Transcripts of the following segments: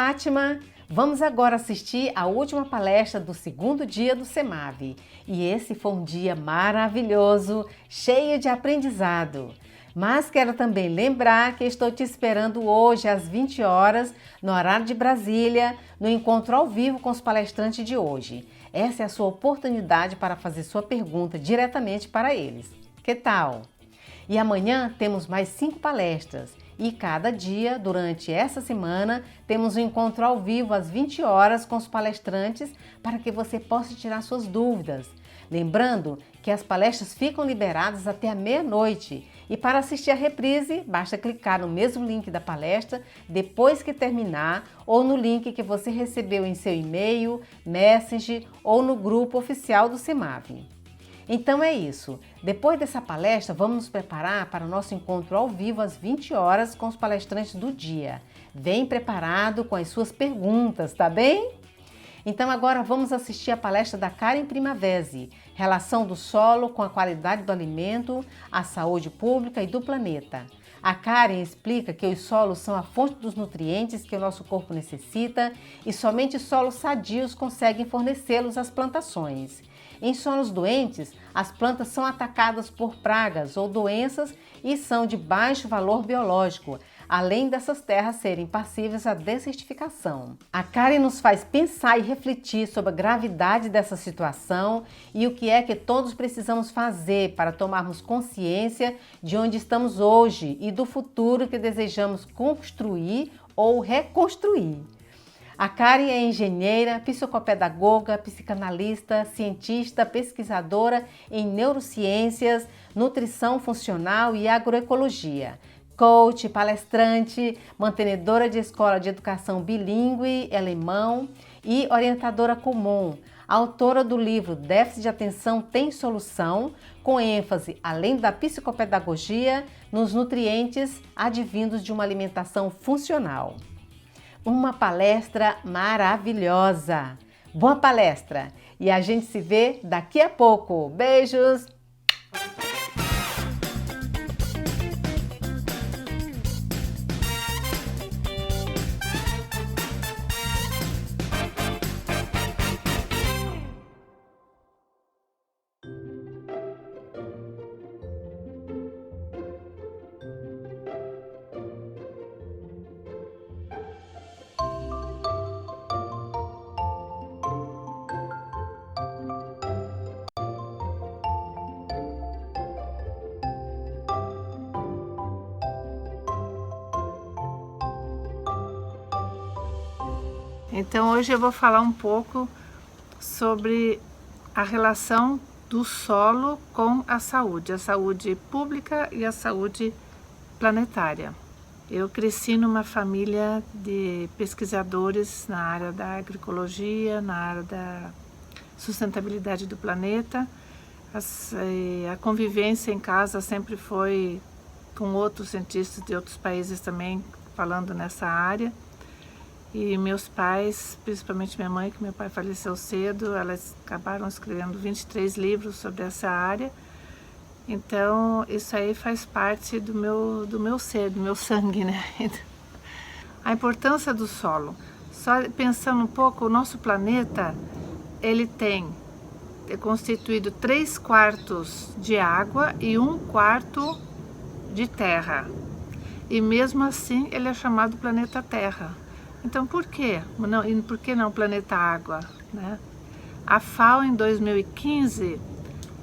Fátima, vamos agora assistir a última palestra do segundo dia do CEMAV. E esse foi um dia maravilhoso, cheio de aprendizado. Mas quero também lembrar que estou te esperando hoje às 20 horas, no horário de Brasília, no encontro ao vivo com os palestrantes de hoje. Essa é a sua oportunidade para fazer sua pergunta diretamente para eles. Que tal? E amanhã temos mais 5 palestras. E cada dia, durante essa semana, temos um encontro ao vivo às 20 horas com os palestrantes para que você possa tirar suas dúvidas. Lembrando que as palestras ficam liberadas até a meia-noite e para assistir a reprise, basta clicar no mesmo link da palestra depois que terminar ou no link que você recebeu em seu e-mail, Messenger ou no grupo oficial do CEMAV. Então é isso. Depois dessa palestra, vamos nos preparar para o nosso encontro ao vivo às 20 horas com os palestrantes do dia. Vem preparado com as suas perguntas, tá bem? Então agora vamos assistir a palestra da Karen Primavesi, Relação do solo com a qualidade do alimento, a saúde pública e do planeta. A Karen explica que os solos são a fonte dos nutrientes que o nosso corpo necessita e somente solos sadios conseguem fornecê-los às plantações. Em solos doentes, as plantas são atacadas por pragas ou doenças e são de baixo valor biológico, além dessas terras serem passíveis à desertificação. A Karen nos faz pensar e refletir sobre a gravidade dessa situação e o que é que todos precisamos fazer para tomarmos consciência de onde estamos hoje e do futuro que desejamos construir ou reconstruir. A Karen é engenheira, psicopedagoga, psicanalista, cientista, pesquisadora em neurociências, nutrição funcional e agroecologia. Coach, palestrante, mantenedora de escola de educação bilíngue alemão e orientadora comum, autora do livro Déficit de Atenção tem Solução, com ênfase, além da psicopedagogia, nos nutrientes advindos de uma alimentação funcional. Uma palestra maravilhosa! Boa palestra! E a gente se vê daqui a pouco. Beijos! Então hoje eu vou falar um pouco sobre a relação do solo com a saúde pública e a saúde planetária. Eu cresci numa família de pesquisadores na área da agroecologia, na área da sustentabilidade do planeta. A convivência em casa sempre foi com outros cientistas de outros países também falando nessa área. E meus pais, principalmente minha mãe, que meu pai faleceu cedo, elas acabaram escrevendo 23 livros sobre essa área. Então, isso aí faz parte do meu ser, do meu sangue, né? A importância do solo. Só pensando um pouco, o nosso planeta, ele é constituído 3/4 de água e 1/4 de terra. E mesmo assim, ele é chamado planeta Terra. Então, por quê? Por que não planeta Água, né? A FAO, em 2015,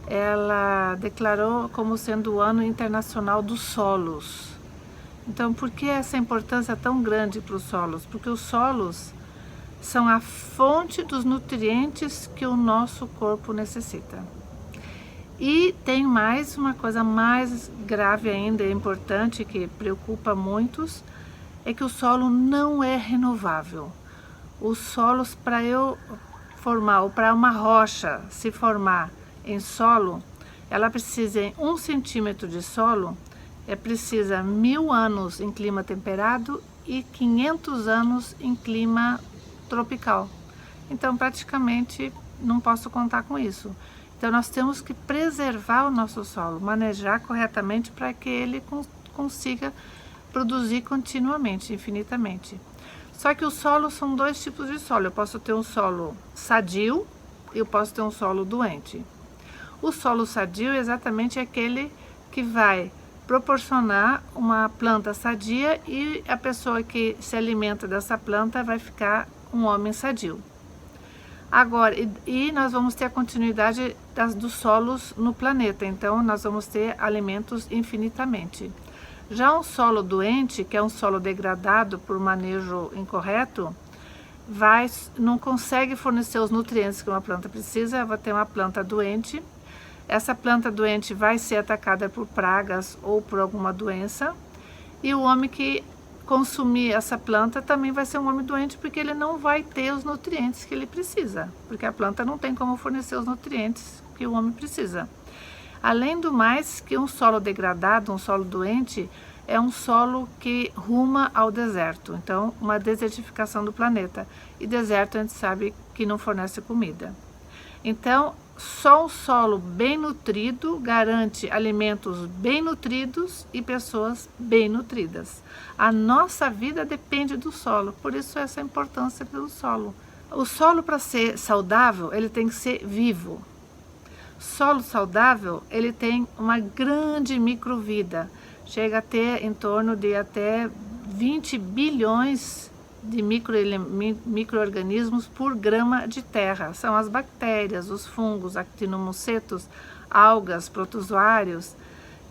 ela declarou como sendo o Ano Internacional dos Solos. Então, por que essa importância tão grande para os solos? Porque os solos são a fonte dos nutrientes que o nosso corpo necessita. E tem mais uma coisa mais grave ainda, é importante, que preocupa muitos, é que o solo não é renovável. Os solos, para uma rocha se formar em solo, ela precisa, em 1 centímetro de solo, precisa 1000 anos em clima temperado e 500 anos em clima tropical. Então, praticamente, não posso contar com isso. Então, nós temos que preservar o nosso solo, manejar corretamente para que ele consiga produzir continuamente, infinitamente. Só que o solo são dois tipos de solo. Eu posso ter um solo sadio e eu posso ter um solo doente. O solo sadio é exatamente aquele que vai proporcionar uma planta sadia e a pessoa que se alimenta dessa planta vai ficar um homem sadio. Agora, e nós vamos ter a continuidade dos solos no planeta, então nós vamos ter alimentos infinitamente. Já um solo doente, que é um solo degradado por manejo incorreto, não consegue fornecer os nutrientes que uma planta precisa, vai ter uma planta doente. Essa planta doente vai ser atacada por pragas ou por alguma doença, e o homem que consumir essa planta também vai ser um homem doente, porque ele não vai ter os nutrientes que ele precisa, porque a planta não tem como fornecer os nutrientes que o homem precisa. Além do mais, que um solo degradado, um solo doente, é um solo que ruma ao deserto, então uma desertificação do planeta, e deserto a gente sabe que não fornece comida. Então, só um solo bem nutrido garante alimentos bem nutridos e pessoas bem nutridas. A nossa vida depende do solo, por isso essa importância pelo solo. O solo, para ser saudável, ele tem que ser vivo. Solo saudável, ele tem uma grande microvida, chega a ter em torno de até 20 bilhões de micro-organismos por grama de terra. São as bactérias, os fungos, actinomycetos, algas, protozoários.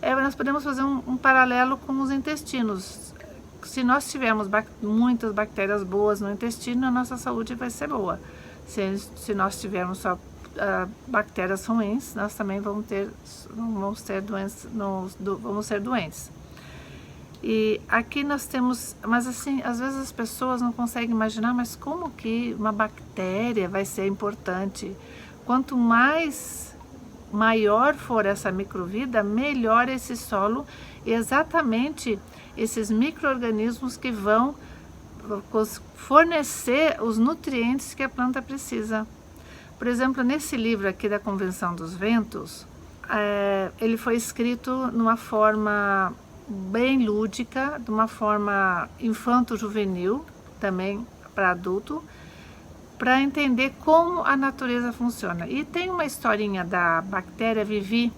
Nós podemos fazer um paralelo com os intestinos. Se nós tivermos muitas bactérias boas no intestino, a nossa saúde vai ser boa. Se nós tivermos só bactérias ruins, nós também vamos ser doentes. E aqui nós temos, mas assim, às vezes as pessoas não conseguem imaginar, mas como que uma bactéria vai ser importante? Quanto maior for essa microvida, melhor esse solo, e exatamente esses micro-organismos que vão fornecer os nutrientes que a planta precisa. Por exemplo, nesse livro aqui da Convenção dos Ventos, ele foi escrito numa forma bem lúdica, de uma forma infanto-juvenil, também para adulto, para entender como a natureza funciona. E tem uma historinha da bactéria Vivi,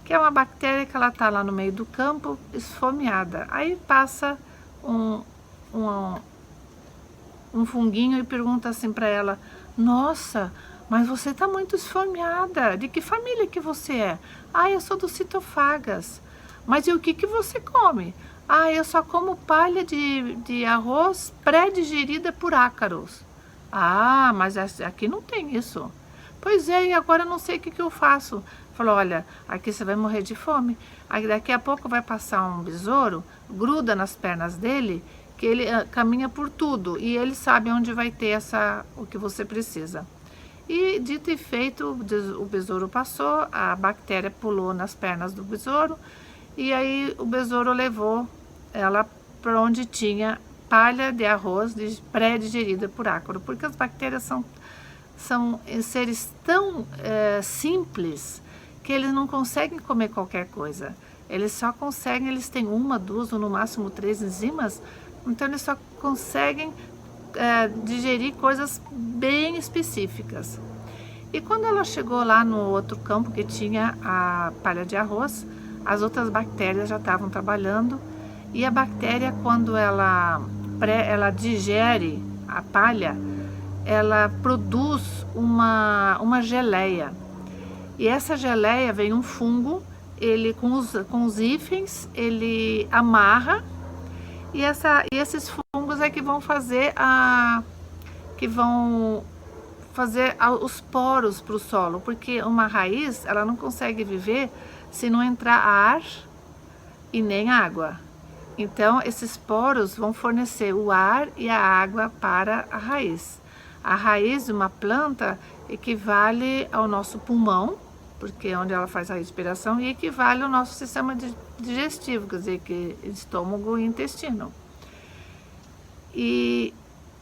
que é uma bactéria que ela está lá no meio do campo, esfomeada. Aí passa um funguinho e pergunta assim para ela: nossa, mas você está muito esfomeada, de que família que você é? Ah, eu sou dos citofagas. Mas e o que você come? Ah, eu só como palha de arroz pré-digerida por ácaros. Ah, mas aqui não tem isso. Pois é, e agora eu não sei o que eu faço. Falou: olha, aqui você vai morrer de fome. Aí daqui a pouco vai passar um besouro, gruda nas pernas dele, que ele caminha por tudo e ele sabe onde vai ter o que você precisa. E dito e feito, o besouro passou, a bactéria pulou nas pernas do besouro, e aí o besouro levou ela para onde tinha palha de arroz pré-digerida por ácaro, porque as bactérias são seres tão simples que eles não conseguem comer qualquer coisa. Eles têm 1, 2 ou no máximo 3 enzimas, então eles só conseguem digerir coisas bem específicas. E quando ela chegou lá no outro campo que tinha a palha de arroz, as outras bactérias já estavam trabalhando, e a bactéria, quando ela digere a palha, ela produz uma geleia. E essa geleia vem um fungo, ele com os hífens, ele amarra, e esses fungos é que vão fazer os poros para o solo, porque uma raiz ela não consegue viver se não entrar ar e nem água. Então esses poros vão fornecer o ar e a água para a raiz. A raiz de uma planta equivale ao nosso pulmão, porque é onde ela faz a respiração, e equivale ao nosso sistema digestivo, quer dizer, que estômago e intestino.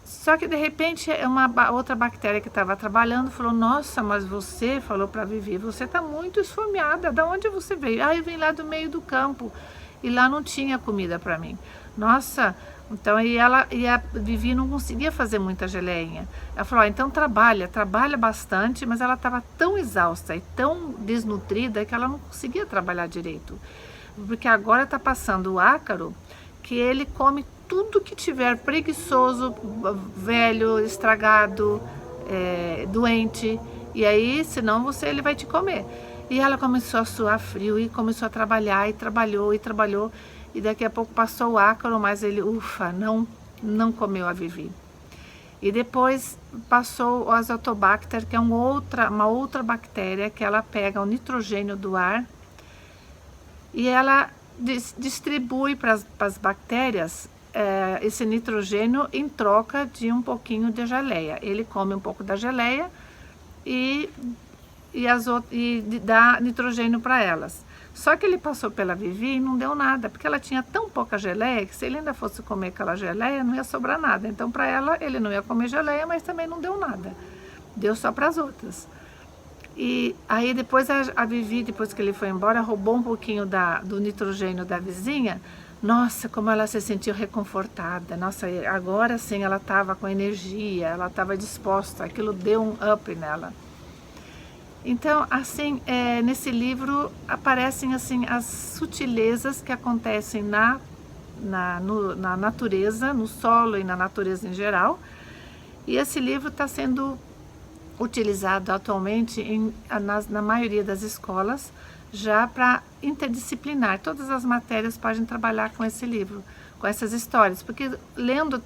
Só que de repente uma outra bactéria que estava trabalhando falou: nossa, mas você, falou para Vivi, você está muito esfomeada, de onde você veio? Ah, eu vim lá do meio do campo e lá não tinha comida para mim. Nossa, Então, e a Vivi não conseguia fazer muita geleinha. Ela falou, então trabalha bastante, mas ela estava tão exausta e tão desnutrida que ela não conseguia trabalhar direito. Porque agora está passando o ácaro, que ele come tudo que tiver preguiçoso, velho, estragado, doente, e aí, senão ele vai te comer. E ela começou a suar frio e começou a trabalhar, e trabalhou, e daqui a pouco passou o ácaro, mas ele, ufa, não comeu a Vivi. E depois passou o Azotobacter, que é uma outra bactéria que ela pega o nitrogênio do ar e ela distribui para as bactérias esse nitrogênio em troca de um pouquinho de geleia. Ele come um pouco da geleia e dá nitrogênio para elas. Só que ele passou pela Vivi e não deu nada, porque ela tinha tão pouca geleia que se ele ainda fosse comer aquela geleia não ia sobrar nada. Então para ela ele não ia comer geleia, mas também não deu nada. Deu só para as outras. E aí depois a Vivi, depois que ele foi embora, roubou um pouquinho do nitrogênio da vizinha. Nossa, como ela se sentiu reconfortada. Nossa, agora sim ela estava com energia, ela estava disposta, aquilo deu um up nela. Então, assim, nesse livro aparecem assim as sutilezas que acontecem na natureza, no solo e na natureza em geral. E esse livro está sendo utilizado atualmente na maioria das escolas, já para interdisciplinar. Todas as matérias podem trabalhar com esse livro, com essas histórias, porque lendo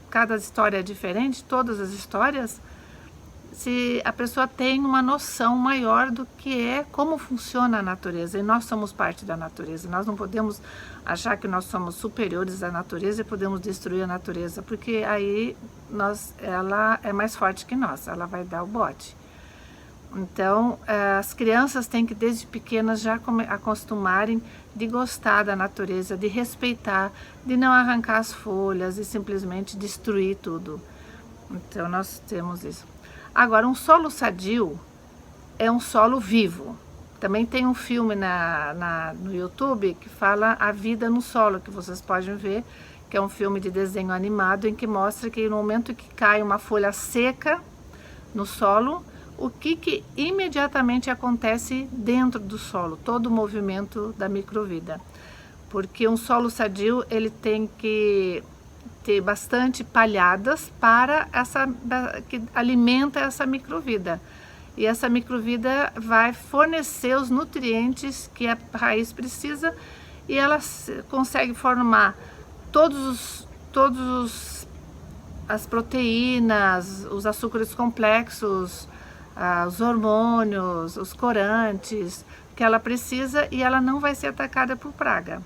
cada história é diferente, todas as histórias, se a pessoa tem uma noção maior do que como funciona a natureza, e nós somos parte da natureza. Nós não podemos achar que nós somos superiores à natureza e podemos destruir a natureza, porque aí ela é mais forte que nós, ela vai dar o bote. Então, as crianças têm que desde pequenas já acostumarem de gostar da natureza, de respeitar, de não arrancar as folhas e simplesmente destruir tudo. Então, nós temos isso. Agora, um solo sadio é um solo vivo. Também tem um filme no YouTube que fala A Vida no Solo, que vocês podem ver, que é um filme de desenho animado em que mostra que no momento que cai uma folha seca no solo, o que imediatamente acontece dentro do solo, todo o movimento da microvida. Porque um solo sadio, ele tem que ter bastante palhadas que alimenta essa microvida. E essa microvida vai fornecer os nutrientes que a raiz precisa, e ela consegue formar todas as proteínas, os açúcares complexos, os hormônios, os corantes que ela precisa, e ela não vai ser atacada por praga.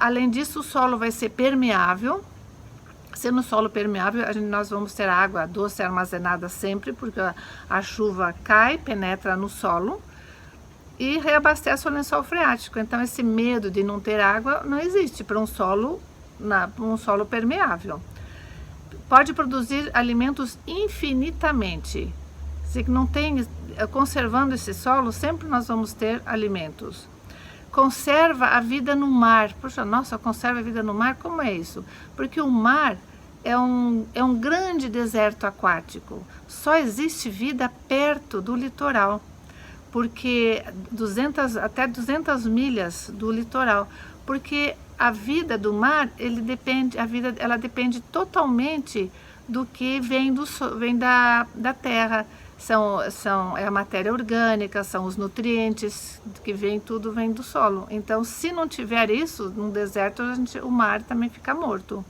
Além disso, o solo vai ser permeável. Sendo solo permeável, nós vamos ter água doce armazenada sempre, porque a chuva cai, penetra no solo e reabastece o lençol freático. Então, esse medo de não ter água não existe para um solo permeável. Pode produzir alimentos infinitamente. Se não tem, conservando esse solo, sempre nós vamos ter alimentos. Conserva a vida no mar. Poxa, nossa, conserva a vida no mar? Como é isso? Porque o mar é um grande deserto aquático. Só existe vida perto do litoral, porque até 200 milhas do litoral. Porque a vida do mar, ela depende totalmente do que vem da terra. É a matéria orgânica, são os nutrientes que tudo vem do solo. Então, se não tiver isso, no deserto, o mar também fica morto.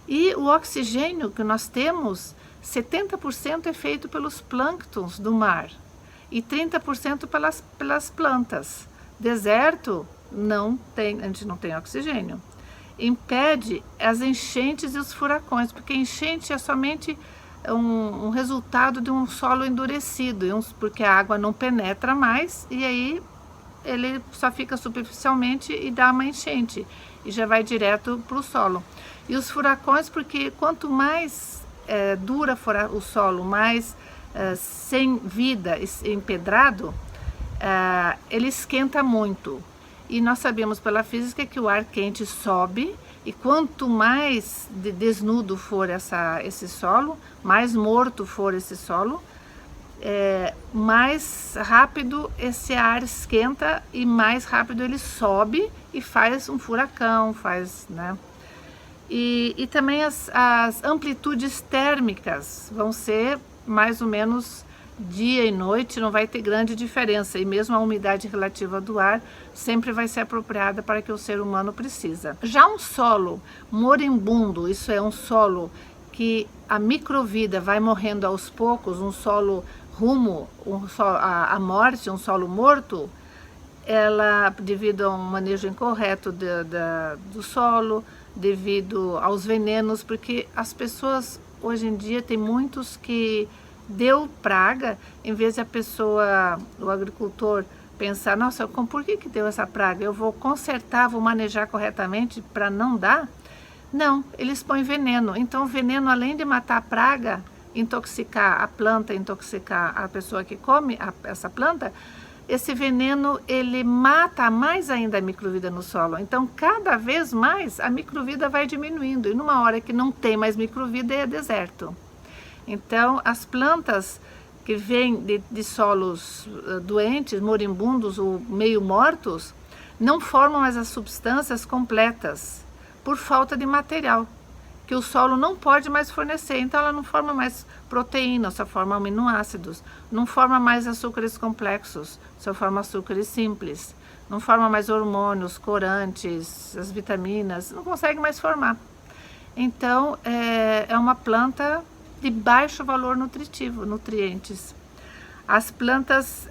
E o oxigênio que nós temos, 70% é feito pelos plânctons do mar e 30% pelas plantas. Deserto, a gente não tem oxigênio. Impede as enchentes e os furacões, porque enchente é somente um resultado de um solo endurecido, porque a água não penetra mais, e aí ele só fica superficialmente e dá uma enchente, e já vai direto para o solo. E os furacões, porque quanto mais dura for o solo, mais sem vida, empedrado, ele esquenta muito. E nós sabemos pela física que o ar quente sobe E quanto mais desnudo for esse solo, mais morto for esse solo, mais rápido esse ar esquenta e mais rápido ele sobe e faz um furacão, né? E também as amplitudes térmicas vão ser mais ou menos dia e noite, não vai ter grande diferença, e mesmo a umidade relativa do ar sempre vai ser apropriada para que o ser humano precisa. Já um solo moribundo, isso é um solo que a microvida vai morrendo aos poucos, um solo rumo à morte, um solo morto, ela, devido a um manejo incorreto do solo, devido aos venenos, porque as pessoas hoje em dia tem muitos que deu praga, em vez de o agricultor pensar, nossa, por que deu essa praga? Eu vou consertar, vou manejar corretamente para não dar? Não, eles põem veneno. Então o veneno, além de matar a praga, intoxicar a planta, intoxicar a pessoa que come essa planta, esse veneno ele mata mais ainda a microvida no solo. Então cada vez mais a microvida vai diminuindo, e numa hora que não tem mais microvida é deserto. Então, as plantas que vêm de solos doentes, moribundos ou meio mortos, não formam mais as substâncias completas por falta de material, que o solo não pode mais fornecer. Então, ela não forma mais proteína, só forma aminoácidos, não forma mais açúcares complexos, só forma açúcares simples, não forma mais hormônios, corantes, as vitaminas, não consegue mais formar. Então, é uma planta de baixo valor nutritivo, nutrientes. As plantas,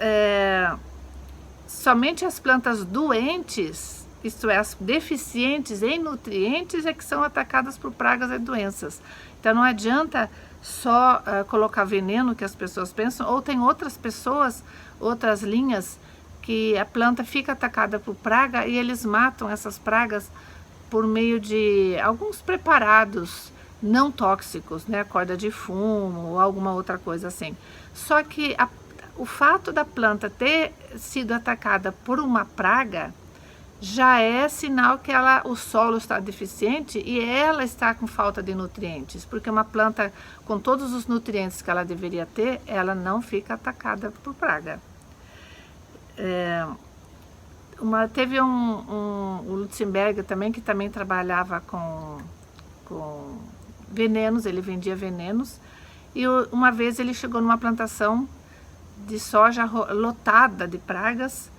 somente as plantas doentes, isto é, as deficientes em nutrientes, é que são atacadas por pragas e doenças. Então não adianta só colocar veneno, que as pessoas pensam, ou tem outras pessoas, outras linhas, que a planta fica atacada por praga e eles matam essas pragas por meio de alguns preparados não tóxicos, né, corda de fumo ou alguma outra coisa assim. Só que o fato da planta ter sido atacada por uma praga já é sinal que o solo está deficiente e ela está com falta de nutrientes, porque uma planta com todos os nutrientes que ela deveria ter, ela não fica atacada por praga. Teve o Lutzenberger também, que também trabalhava com venenos, ele vendia venenos, e uma vez ele chegou numa plantação de soja lotada de pragas,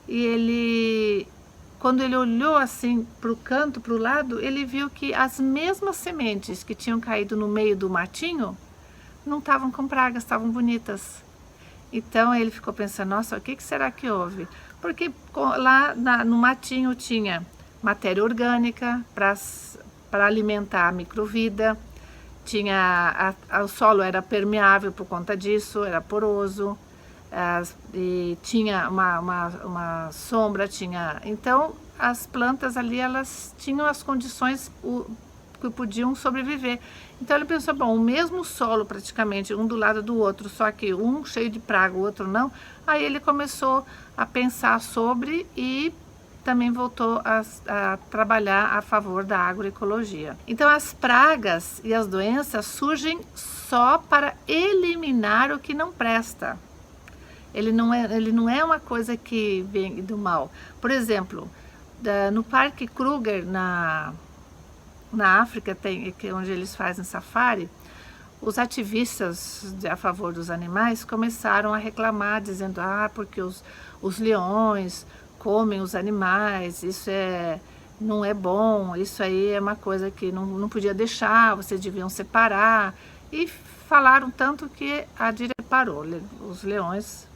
e quando ele olhou assim para o canto, para o lado, ele viu que as mesmas sementes que tinham caído no meio do matinho não estavam com pragas, estavam bonitas. Então ele ficou pensando, nossa, o que será que houve? Porque lá no matinho tinha matéria orgânica para alimentar a microvida, o solo era permeável por conta disso, era poroso, e tinha uma sombra, então as plantas ali, elas tinham as condições que podiam sobreviver. Então ele pensou, bom, o mesmo solo praticamente, um do lado do outro, só que um cheio de praga, o outro não. Aí ele começou a pensar sobre e também voltou a trabalhar a favor da agroecologia. Então as pragas e as doenças surgem só para eliminar o que não presta. Ele não é uma coisa que vem do mal. Por exemplo, no Parque Kruger, na África, onde eles fazem safari, os ativistas a favor dos animais começaram a reclamar, dizendo, porque os leões comem os animais, isso não é bom, isso aí é uma coisa que não podia deixar, vocês deviam separar. E falaram tanto que a direção parou. Os leões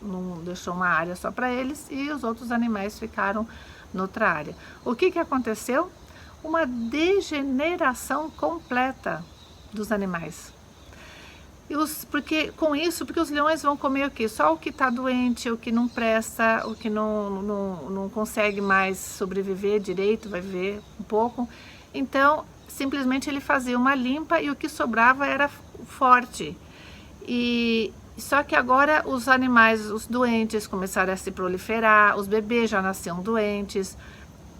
não deixou uma área só para eles e os outros animais ficaram noutra área. O que aconteceu? Uma degeneração completa dos animais. Porque os leões vão comer o quê? Só o que está doente, o que não presta, o que não consegue mais sobreviver direito, vai viver um pouco. Então, simplesmente ele fazia uma limpa e o que sobrava era forte. Só que agora os animais, os doentes, começaram a se proliferar, os bebês já nasciam doentes,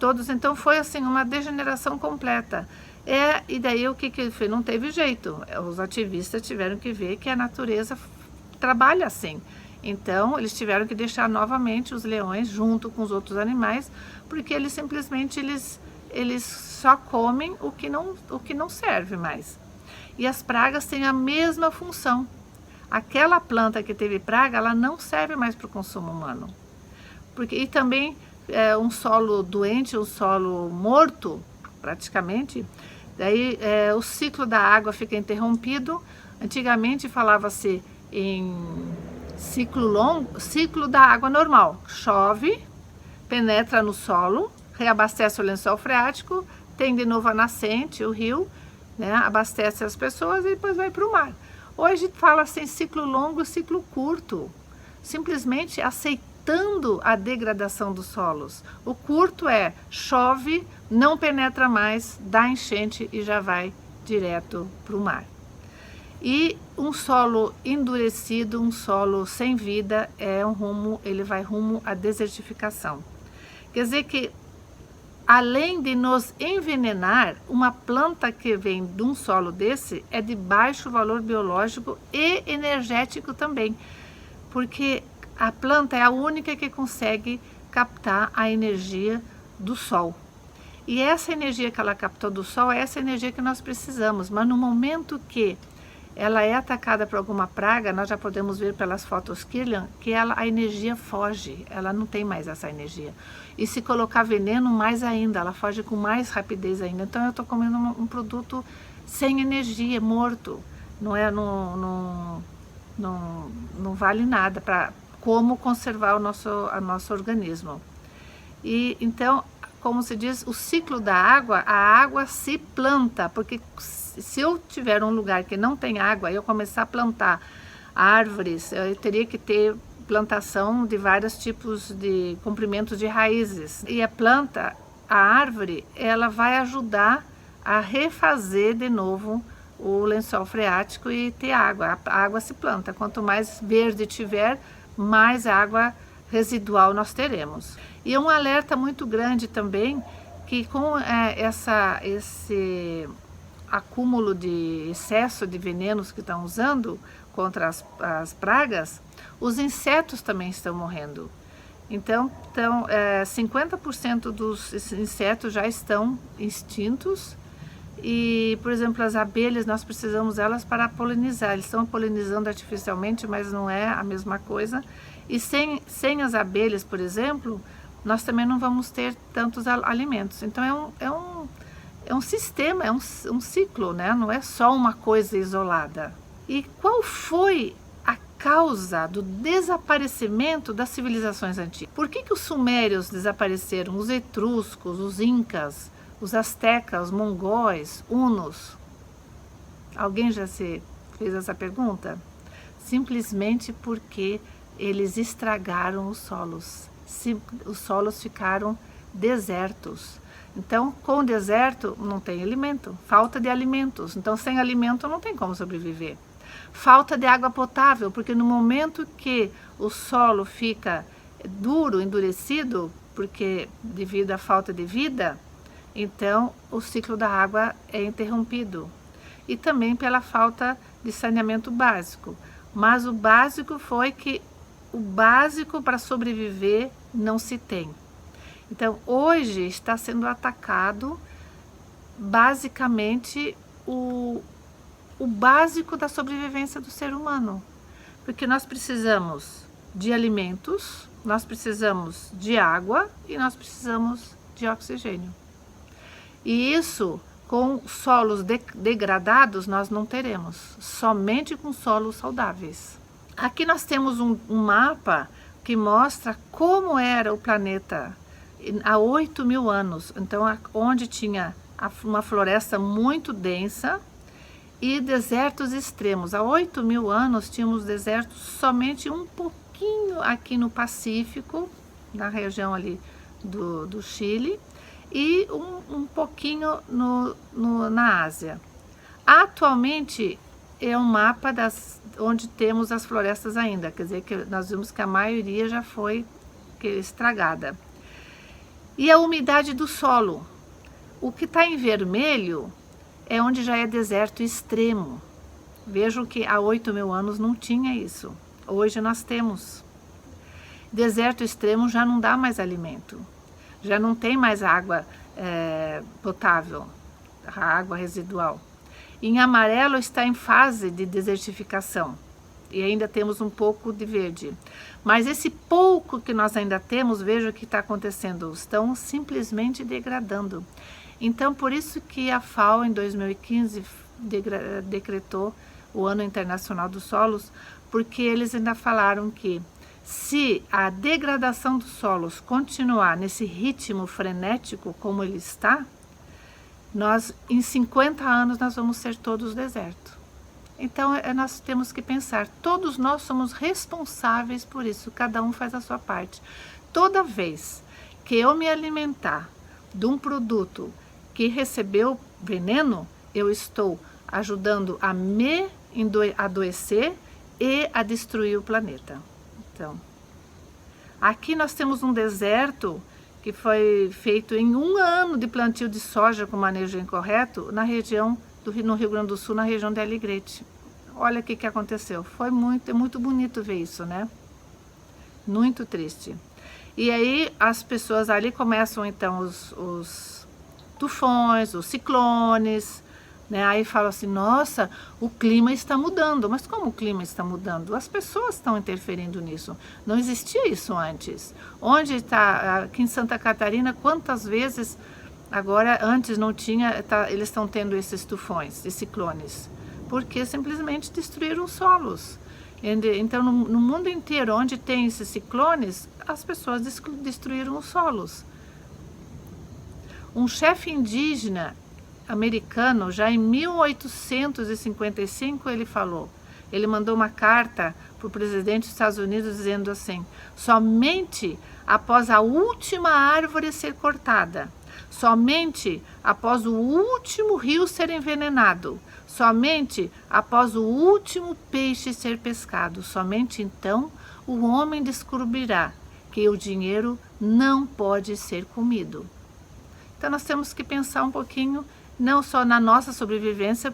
todos. Então foi assim uma degeneração completa. E daí o que foi? Não teve jeito. Os ativistas tiveram que ver que a natureza trabalha assim. Então eles tiveram que deixar novamente os leões junto com os outros animais, porque eles simplesmente eles só comem o que não serve mais. E as pragas têm a mesma função. Aquela planta que teve praga, ela não serve mais para o consumo humano. E também um solo doente, um solo morto, praticamente, daí o ciclo da água fica interrompido. Antigamente falava-se em ciclo longo, ciclo da água normal. Chove, penetra no solo, reabastece o lençol freático, tem de novo a nascente, o rio, né, abastece as pessoas e depois vai para o mar. Hoje fala-se em ciclo longo e ciclo curto, simplesmente aceitando a degradação dos solos. O curto chove, não penetra mais, dá enchente e já vai direto para o mar. E um solo endurecido, um solo sem vida, ele vai rumo à desertificação. Quer dizer que, além de nos envenenar, uma planta que vem de um solo desse é de baixo valor biológico e energético também, porque a planta é a única que consegue captar a energia do sol. E essa energia que ela captou do sol é essa energia que nós precisamos, mas no momento que ela é atacada por alguma praga, nós já podemos ver pelas fotos Kirlian que a energia foge, ela não tem mais essa energia. E se colocar veneno, mais ainda, ela foge com mais rapidez ainda. Então eu estou comendo um produto sem energia, morto. Não vale nada para como conservar o nosso organismo. E então, como se diz, o ciclo da água, a água se planta, porque se eu tiver um lugar que não tem água e eu começar a plantar árvores, eu teria que ter plantação de vários tipos de comprimentos de raízes. E a árvore, ela vai ajudar a refazer de novo o lençol freático e ter água. A água se planta. Quanto mais verde tiver, mais água residual nós teremos. E um alerta muito grande também, que com esse acúmulo de excesso de venenos que estão usando contra as pragas, os insetos também estão morrendo. Então 50% dos insetos já estão extintos. E, por exemplo, as abelhas, nós precisamos delas para polinizar. Eles estão polinizando artificialmente, mas não é a mesma coisa. E sem as abelhas, por exemplo, nós também não vamos ter tantos alimentos. Então é um sistema, é um ciclo, né? Não é só uma coisa isolada. E qual foi a causa do desaparecimento das civilizações antigas? Por que os sumérios desapareceram, os etruscos, os incas, os astecas, os mongóis, hunos? Alguém já se fez essa pergunta? Simplesmente porque eles estragaram os solos. Os solos ficaram desertos. Então, com o deserto não tem alimento, falta de alimentos. Então, sem alimento não tem como sobreviver. Falta de água potável, porque no momento que o solo fica duro, endurecido, porque devido à falta de vida, então o ciclo da água é interrompido. E também pela falta de saneamento básico. Mas o básico foi que o básico para sobreviver não se tem. Então, hoje está sendo atacado basicamente o básico da sobrevivência do ser humano. Porque nós precisamos de alimentos, nós precisamos de água e nós precisamos de oxigênio. E isso, com solos degradados, nós não teremos, somente com solos saudáveis. Aqui nós temos um mapa que mostra como era o planeta há 8.000 anos. Então, onde tinha uma floresta muito densa e desertos extremos. Há 8.000 anos tínhamos desertos somente um pouquinho aqui no Pacífico, na região ali do Chile, e um pouquinho na Ásia. Atualmente é um mapa onde temos as florestas ainda, quer dizer que nós vimos que a maioria já foi estragada. E a umidade do solo. O que está em vermelho é onde já é deserto extremo. Vejam que há 8.000 anos não tinha isso. Hoje nós temos. Deserto extremo já não dá mais alimento. Já não tem mais água potável, a água residual. Em amarelo está em fase de desertificação. E ainda temos um pouco de verde. Mas esse pouco que nós ainda temos, veja o que está acontecendo. Estão simplesmente degradando. Então, por isso que a FAO, em 2015, decretou o Ano Internacional dos Solos, porque eles ainda falaram que se a degradação dos solos continuar nesse ritmo frenético como ele está, nós, em 50 anos, nós vamos ser todos deserto. Então, nós temos que pensar, todos nós somos responsáveis por isso, cada um faz a sua parte. Toda vez que eu me alimentar de um produto que recebeu veneno, eu estou ajudando a me adoecer e a destruir o planeta. Então, aqui nós temos um deserto que foi feito em 1 ano de plantio de soja com manejo incorreto na região no Rio Grande do Sul, na região de Alegrete. Olha o que aconteceu. Foi muito bonito ver isso, né? Muito triste. E aí as pessoas ali começam então os tufões, os ciclones, né? Aí falam assim, nossa, o clima está mudando. Mas como o clima está mudando? As pessoas estão interferindo nisso. Não existia isso antes. Onde está, aqui em Santa Catarina, quantas vezes, agora antes não tinha, eles estão tendo esses tufões e ciclones? Porque simplesmente destruíram os solos. Então, no mundo inteiro, onde tem esses ciclones, as pessoas destruíram os solos. Um chefe indígena americano, já em 1855, ele mandou uma carta para o presidente dos Estados Unidos dizendo assim, somente após a última árvore ser cortada, somente após o último rio ser envenenado, somente após o último peixe ser pescado, somente então o homem descobrirá que o dinheiro não pode ser comido. Então nós temos que pensar um pouquinho, não só na nossa sobrevivência,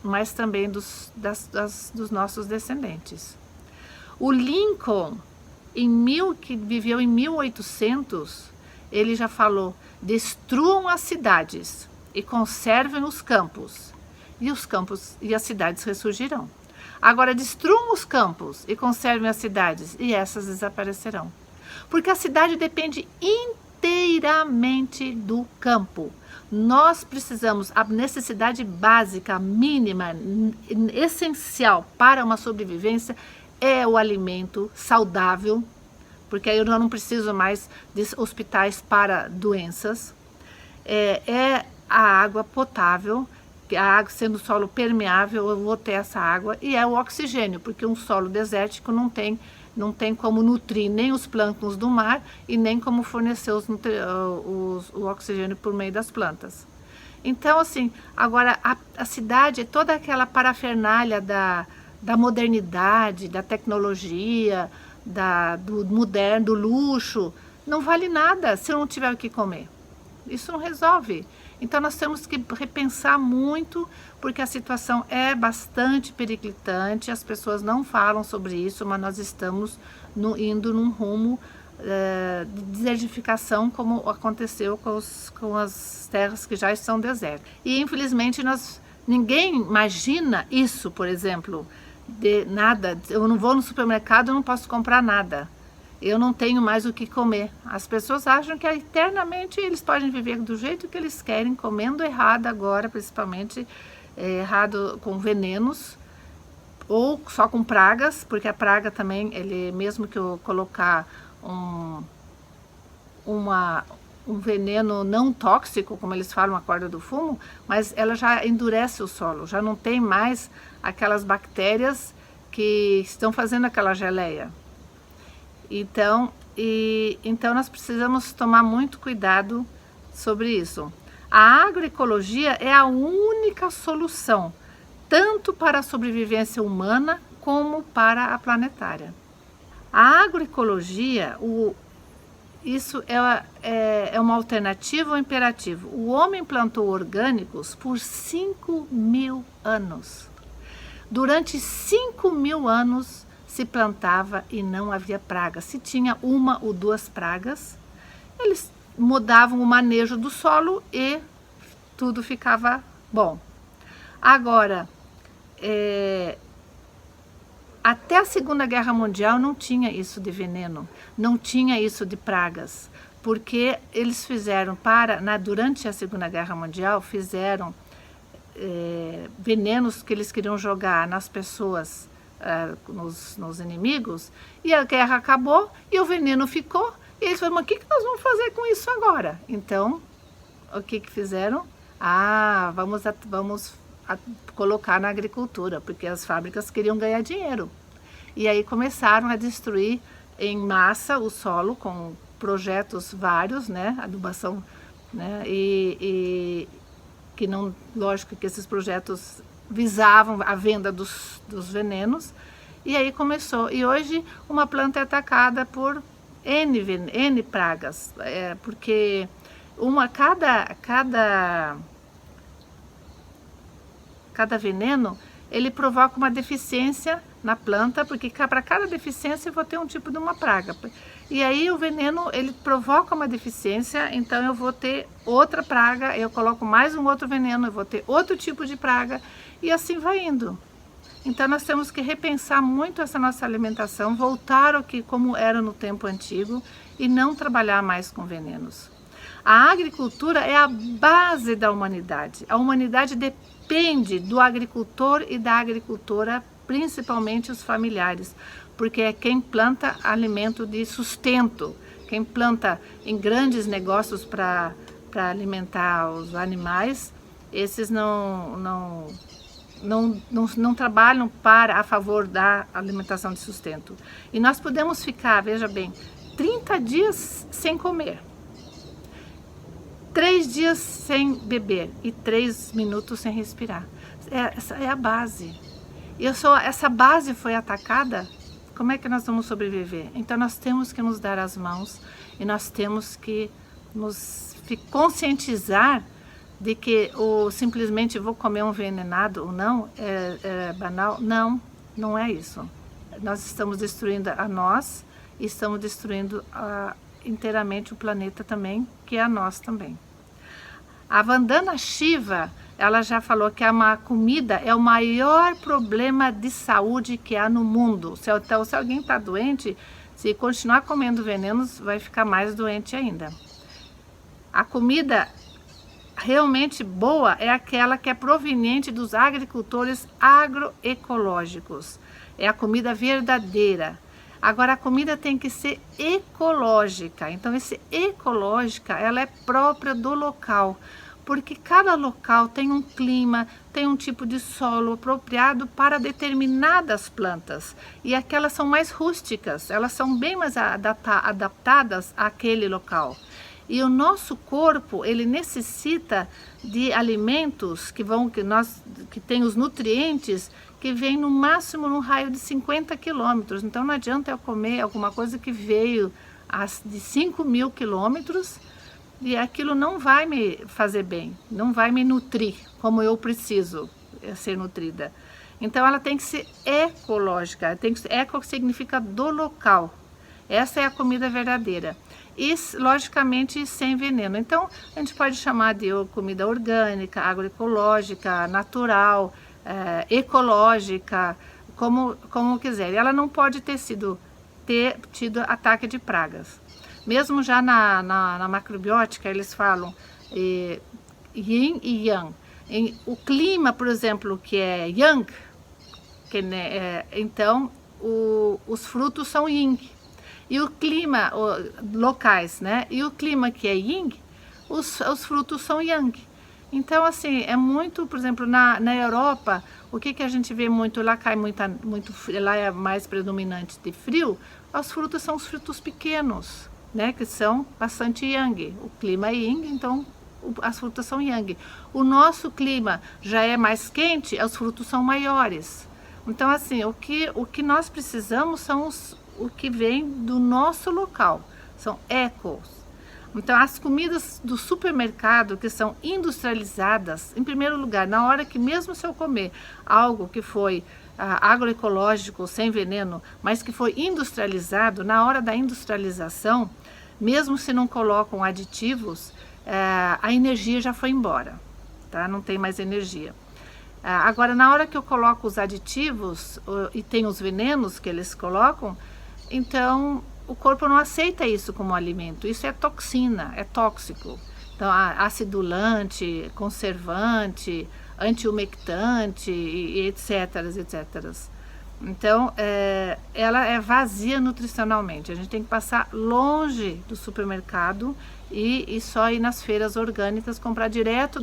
mas também dos nossos descendentes. O Lincoln, que viveu em 1800, ele já falou, destruam as cidades e conservem os campos. E os campos e as cidades ressurgirão. Agora destruam os campos e conservem as cidades e essas desaparecerão. Porque a cidade depende inteiramente do campo. Nós precisamos, a necessidade básica, mínima, essencial para uma sobrevivência é o alimento saudável, porque aí eu não preciso mais de hospitais para doenças, é a água potável, a água sendo solo permeável, eu vou ter essa água, e é o oxigênio, porque um solo desértico não tem como nutrir nem os plânctons do mar e nem como fornecer o oxigênio por meio das plantas. Então, assim, agora a cidade, toda aquela parafernália da modernidade, da tecnologia, do moderno, do luxo, não vale nada se eu não tiver o que comer. Isso não resolve. Então nós temos que repensar muito, porque a situação é bastante periclitante, as pessoas não falam sobre isso, mas nós estamos indo num rumo de desertificação, como aconteceu com as terras que já estão desertas. E infelizmente ninguém imagina isso, por exemplo, de nada, eu não vou no supermercado, eu não posso comprar nada. Eu não tenho mais o que comer. As pessoas acham que eternamente eles podem viver do jeito que eles querem, comendo errado agora, principalmente errado com venenos, ou só com pragas, porque a praga também, mesmo que eu colocar um veneno não tóxico, como eles falam, a corda do fumo, mas ela já endurece o solo, já não tem mais aquelas bactérias que estão fazendo aquela geleia. Então nós precisamos tomar muito cuidado sobre isso. A agroecologia é a única solução, tanto para a sobrevivência humana como para a planetária. A agroecologia, isso é uma alternativa ou imperativo. O homem plantou orgânicos por 5.000 anos. Durante 5.000 anos se plantava e não havia praga. Se tinha uma ou duas pragas, eles mudavam o manejo do solo e tudo ficava bom. Agora, até a Segunda Guerra Mundial não tinha isso de veneno, não tinha isso de pragas, porque eles fizeram durante a Segunda Guerra Mundial, fizeram venenos que eles queriam jogar nas pessoas, nos inimigos, e a guerra acabou e o veneno ficou, e eles falaram, mas o que nós vamos fazer com isso agora? Então, o que fizeram? Vamos colocar na agricultura, porque as fábricas queriam ganhar dinheiro. E aí começaram a destruir em massa o solo com projetos vários, né, adubação, né, e que não, lógico que esses projetos visavam a venda dos venenos, e aí começou. E hoje uma planta é atacada por N pragas, porque cada veneno, ele provoca uma deficiência na planta, porque para cada deficiência eu vou ter um tipo de uma praga. E aí o veneno, ele provoca uma deficiência, então eu vou ter outra praga, eu coloco mais um outro veneno, eu vou ter outro tipo de praga, e assim vai indo. Então nós temos que repensar muito essa nossa alimentação, voltar ao que como era no tempo antigo e não trabalhar mais com venenos. A agricultura é a base da humanidade. A humanidade depende do agricultor e da agricultora, principalmente os familiares, porque é quem planta alimento de sustento, quem planta em grandes negócios para alimentar os animais, esses não trabalham a favor da alimentação de sustento. E nós podemos ficar, veja bem, 30 dias sem comer, 3 dias sem beber e 3 minutos sem respirar. Essa é a base. Essa base foi atacada, como é que nós vamos sobreviver? Então nós temos que nos dar as mãos e nós temos que nos conscientizar de que simplesmente vou comer um envenenado ou não, é banal. Não é isso. Nós estamos destruindo a nós e estamos destruindo inteiramente o planeta também, que é a nós também. A Vandana Shiva, ela já falou que a comida é o maior problema de saúde que há no mundo. Então, se alguém está doente, se continuar comendo venenos, vai ficar mais doente ainda. A comida realmente boa é aquela que é proveniente dos agricultores agroecológicos. É a comida verdadeira. Agora, a comida tem que ser ecológica. Então, esse ecológica, ela é própria do local, porque cada local tem um clima, tem um tipo de solo apropriado para determinadas plantas. E aquelas são mais rústicas, elas são bem mais adaptadas àquele local. E o nosso corpo, ele necessita de alimentos que tem os nutrientes que vêm no máximo no raio de 50 quilômetros. Então não adianta eu comer alguma coisa que veio de 5.000 quilômetros e aquilo não vai me fazer bem, não vai me nutrir como eu preciso ser nutrida. Então ela tem que ser ecológica, eco significa do local. Essa é a comida verdadeira. E, logicamente, sem veneno. Então, a gente pode chamar de comida orgânica, agroecológica, natural, ecológica, como quiser. E ela não pode ter tido ataque de pragas. Mesmo já na macrobiótica, eles falam yin e yang. O clima, por exemplo, que é yang, então os frutos são yin. E o clima, locais, né? E o clima que é yin, os frutos são yang. Então, assim, é muito, por exemplo, na Europa, o que a gente vê muito, lá cai muito, lá é mais predominante de frio, os frutos são os frutos pequenos, né? Que são bastante yang. O clima é yin, então as frutas são yang. O nosso clima já é mais quente, os frutos são maiores. Então, assim, o que nós precisamos são o que vem do nosso local, são ecos. Então, as comidas do supermercado que são industrializadas, em primeiro lugar, na hora que mesmo se eu comer algo que foi agroecológico, sem veneno, mas que foi industrializado, na hora da industrialização, mesmo se não colocam aditivos, a energia já foi embora, tá? Não tem mais energia. Agora, na hora que eu coloco os aditivos e tem os venenos que eles colocam, então o corpo não aceita isso como alimento. Isso é toxina, é tóxico. Então, acidulante, conservante, antiumectante, e etc, etc. Então, ela é vazia nutricionalmente. A gente tem que passar longe do supermercado e só ir nas feiras orgânicas, comprar direto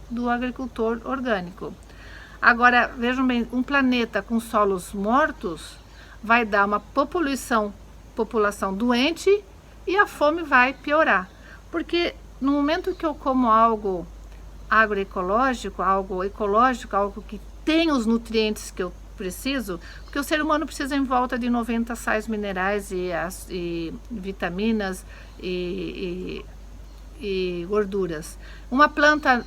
do agricultor orgânico. Agora, vejam bem, um planeta com solos mortos vai dar uma população doente e a fome vai piorar. Porque no momento que eu como algo agroecológico, algo ecológico, algo que tem os nutrientes que eu preciso, porque o ser humano precisa em volta de 90 sais minerais e vitaminas e gorduras. Uma planta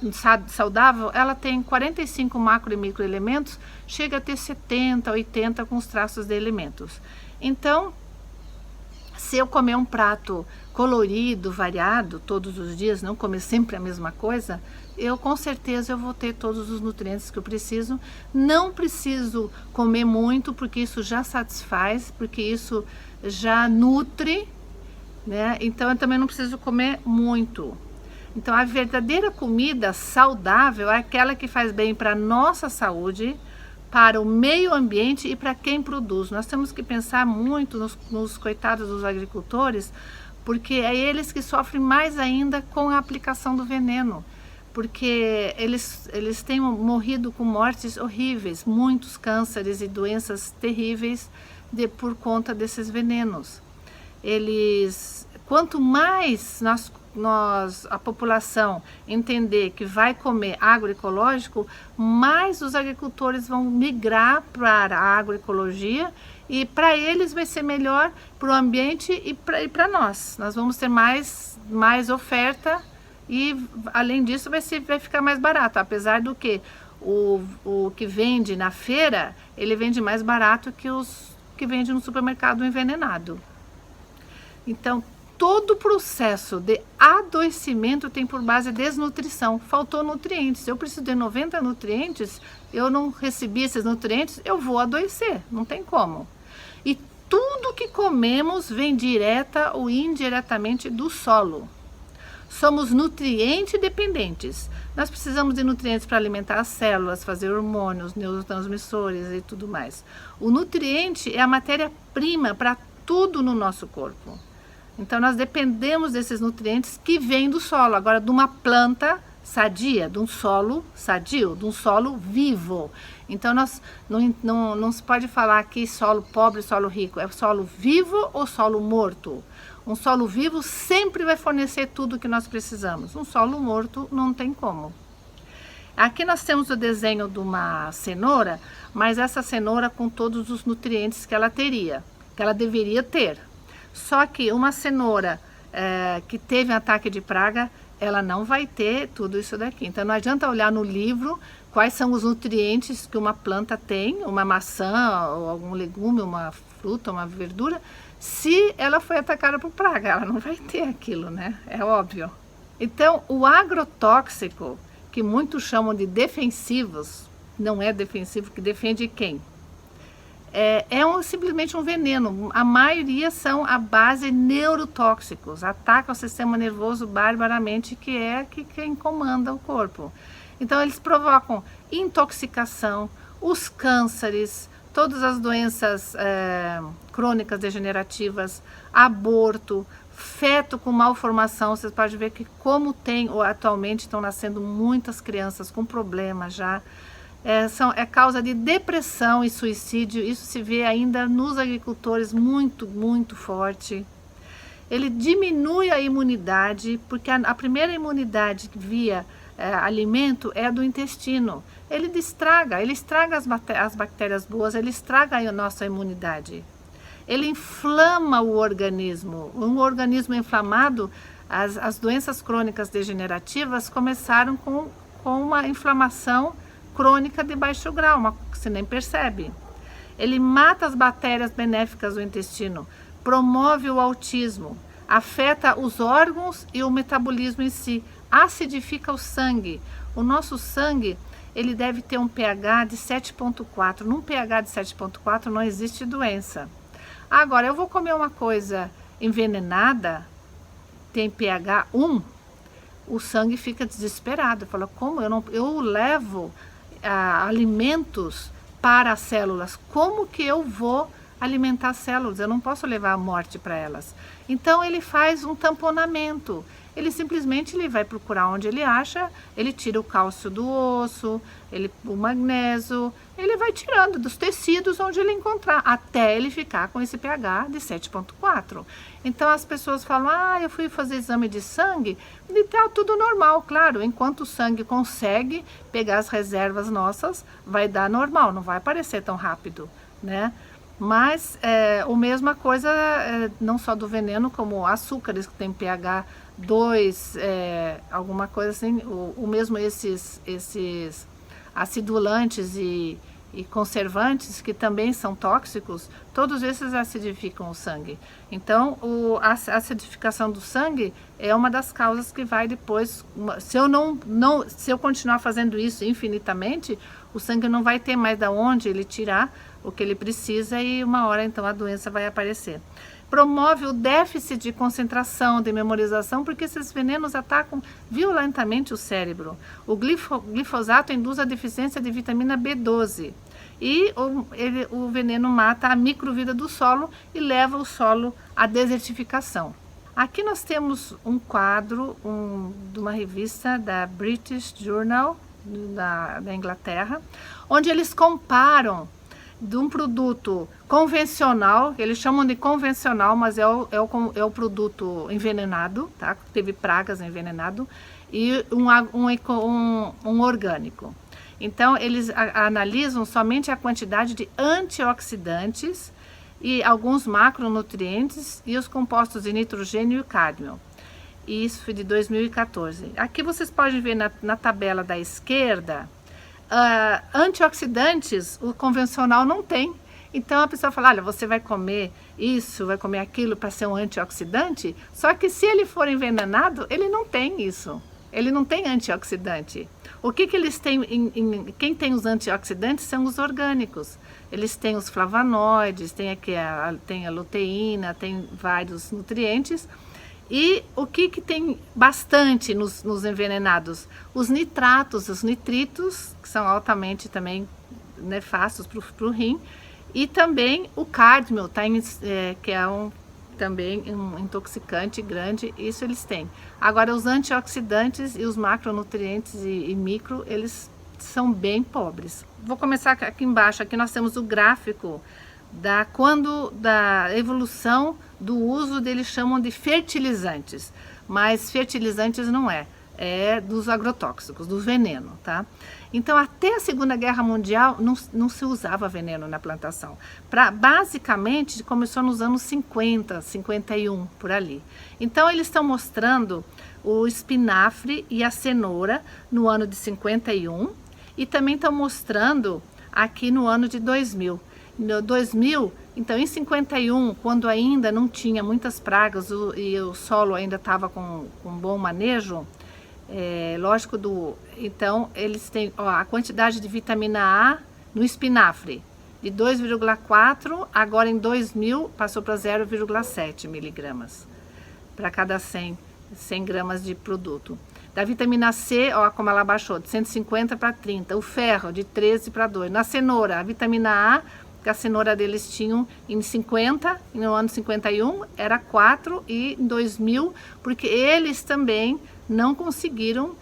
saudável, ela tem 45 macro e microelementos, chega a ter 70, 80 com os traços de elementos. Então, se eu comer um prato colorido, variado, todos os dias, não comer sempre a mesma coisa, com certeza eu vou ter todos os nutrientes que eu preciso. Não preciso comer muito, porque isso já satisfaz, porque isso já nutre, né? Então eu também não preciso comer muito. Então a verdadeira comida saudável é aquela que faz bem para a nossa saúde, para o meio ambiente e para quem produz. Nós temos que pensar muito nos coitados dos agricultores, porque é eles que sofrem mais ainda com a aplicação do veneno, porque eles têm morrido com mortes horríveis, muitos cânceres e doenças terríveis por conta desses venenos. Quanto mais a população entender que vai comer agroecológico, mais os agricultores vão migrar para a agroecologia, e para eles vai ser melhor para o ambiente e para nós. Nós vamos ter mais oferta e, além disso, vai ficar mais barato, apesar do que o que vende na feira, ele vende mais barato que os que vende no supermercado envenenado. Então, todo o processo de adoecimento tem por base desnutrição. Faltou nutrientes. Eu preciso de 90 nutrientes, eu não recebi esses nutrientes, eu vou adoecer. Não tem como. E tudo que comemos vem direta ou indiretamente do solo. Somos nutriente dependentes. Nós precisamos de nutrientes para alimentar as células, fazer hormônios, neurotransmissores e tudo mais. O nutriente é a matéria-prima para tudo no nosso corpo. Então nós dependemos desses nutrientes que vêm do solo. Agora, de uma planta sadia, de um solo sadio, de um solo vivo. Então não se pode falar aqui solo pobre, solo rico. É solo vivo ou solo morto? Um solo vivo sempre vai fornecer tudo o que nós precisamos. Um solo morto não tem como. Aqui nós temos o desenho de uma cenoura, mas essa cenoura com todos os nutrientes que ela teria, que ela deveria ter. Só que uma cenoura que teve um ataque de praga, ela não vai ter tudo isso daqui. Então não adianta olhar no livro quais são os nutrientes que uma planta tem, uma maçã ou algum legume, uma fruta, uma verdura, se ela foi atacada por praga. Ela não vai ter aquilo, né? É óbvio. Então o agrotóxico, que muitos chamam de defensivos, não é defensivo, que defende quem? Simplesmente um veneno. A maioria são a base neurotóxicos, atacam o sistema nervoso barbaramente, que é quem comanda o corpo. Então eles provocam intoxicação, os cânceres, todas as doenças crônicas degenerativas, aborto, feto com malformação. Vocês podem ver que atualmente estão nascendo muitas crianças com problemas já. É causa de depressão e suicídio. Isso se vê ainda nos agricultores muito, muito forte. Ele diminui a imunidade, porque a primeira imunidade via alimento é do intestino. Ele estraga as bactérias boas, ele estraga a nossa imunidade. ele inflama o organismo. Um organismo inflamado, as doenças crônicas degenerativas começaram com uma inflamação crônica de baixo grau, que você nem percebe. Ele mata as bactérias benéficas do intestino, promove o autismo, afeta os órgãos e o metabolismo em si, acidifica o sangue. O nosso sangue, ele deve ter um pH de 7,4. Num pH de 7,4 não existe doença. Agora, eu vou comer uma coisa envenenada, tem pH 1, o sangue fica desesperado. Fala, como eu levo alimentos para as células, como que eu vou alimentar as células? Eu não posso levar a morte para elas. Então ele faz um tamponamento. Ele simplesmente vai procurar onde ele acha, ele tira o cálcio do osso, o magnésio, ele vai tirando dos tecidos onde ele encontrar, até ele ficar com esse pH de 7,4. Então as pessoas falam, eu fui fazer exame de sangue e tá tudo normal. Claro, enquanto o sangue consegue pegar as reservas nossas, vai dar normal, não vai aparecer tão rápido, né? Mas a mesma coisa, não só do veneno, como açúcares que tem pH 2, alguma coisa assim, o mesmo esses acidulantes e conservantes, que também são tóxicos, todos esses acidificam o sangue. Então, a acidificação do sangue é uma das causas que vai depois, se eu continuar fazendo isso infinitamente, o sangue não vai ter mais de onde ele tirar o que ele precisa e uma hora então a doença vai aparecer. Promove o déficit de concentração, de memorização, porque esses venenos atacam violentamente o cérebro. O glifosato induz a deficiência de vitamina B12 e o veneno mata a microvida do solo e leva o solo à desertificação. Aqui nós temos um quadro de uma revista da British Journal da Inglaterra, onde eles comparam de um produto convencional, eles chamam de convencional, mas é o produto envenenado, tá? Teve pragas envenenado, e um orgânico. Então, eles analisam somente a quantidade de antioxidantes e alguns macronutrientes e os compostos de nitrogênio e cádmio. Isso foi de 2014. Aqui vocês podem ver na tabela da esquerda, antioxidantes o convencional não tem. Então a pessoa fala, olha, você vai comer isso, vai comer aquilo para ser um antioxidante, só que se ele for envenenado, ele não tem isso. Ele não tem antioxidante. O que eles têm? Quem tem os antioxidantes são os orgânicos. Eles têm os flavonoides, tem a luteína, tem vários nutrientes. E o que tem bastante nos envenenados? Os nitratos, os nitritos, que são altamente também nefastos para o rim, e também o cádmio, que é também um intoxicante grande, isso eles têm. Agora, os antioxidantes e os macronutrientes e micro, eles são bem pobres. Vou começar aqui embaixo. Aqui nós temos o gráfico da evolução do uso deles, chamam de fertilizantes, mas fertilizantes não é dos agrotóxicos, do veneno, tá? Então, até a Segunda Guerra Mundial não se usava veneno na plantação. Basicamente, começou nos anos 50, 51, por ali. Então, eles estão mostrando o espinafre e a cenoura no ano de 51 e também estão mostrando aqui no ano de 2000. No 2000, então em 51, quando ainda não tinha muitas pragas e o solo ainda estava com bom manejo, então eles têm a quantidade de vitamina A no espinafre de 2,4, agora em 2000 passou para 0,7 miligramas para cada 100 gramas de produto. Da vitamina C, como ela baixou, de 150 para 30. O ferro, de 13 para 2. Na cenoura, a vitamina A, que a cenoura deles tinham em 50, no ano 51 era 4 e em 2000, porque eles também não conseguiram,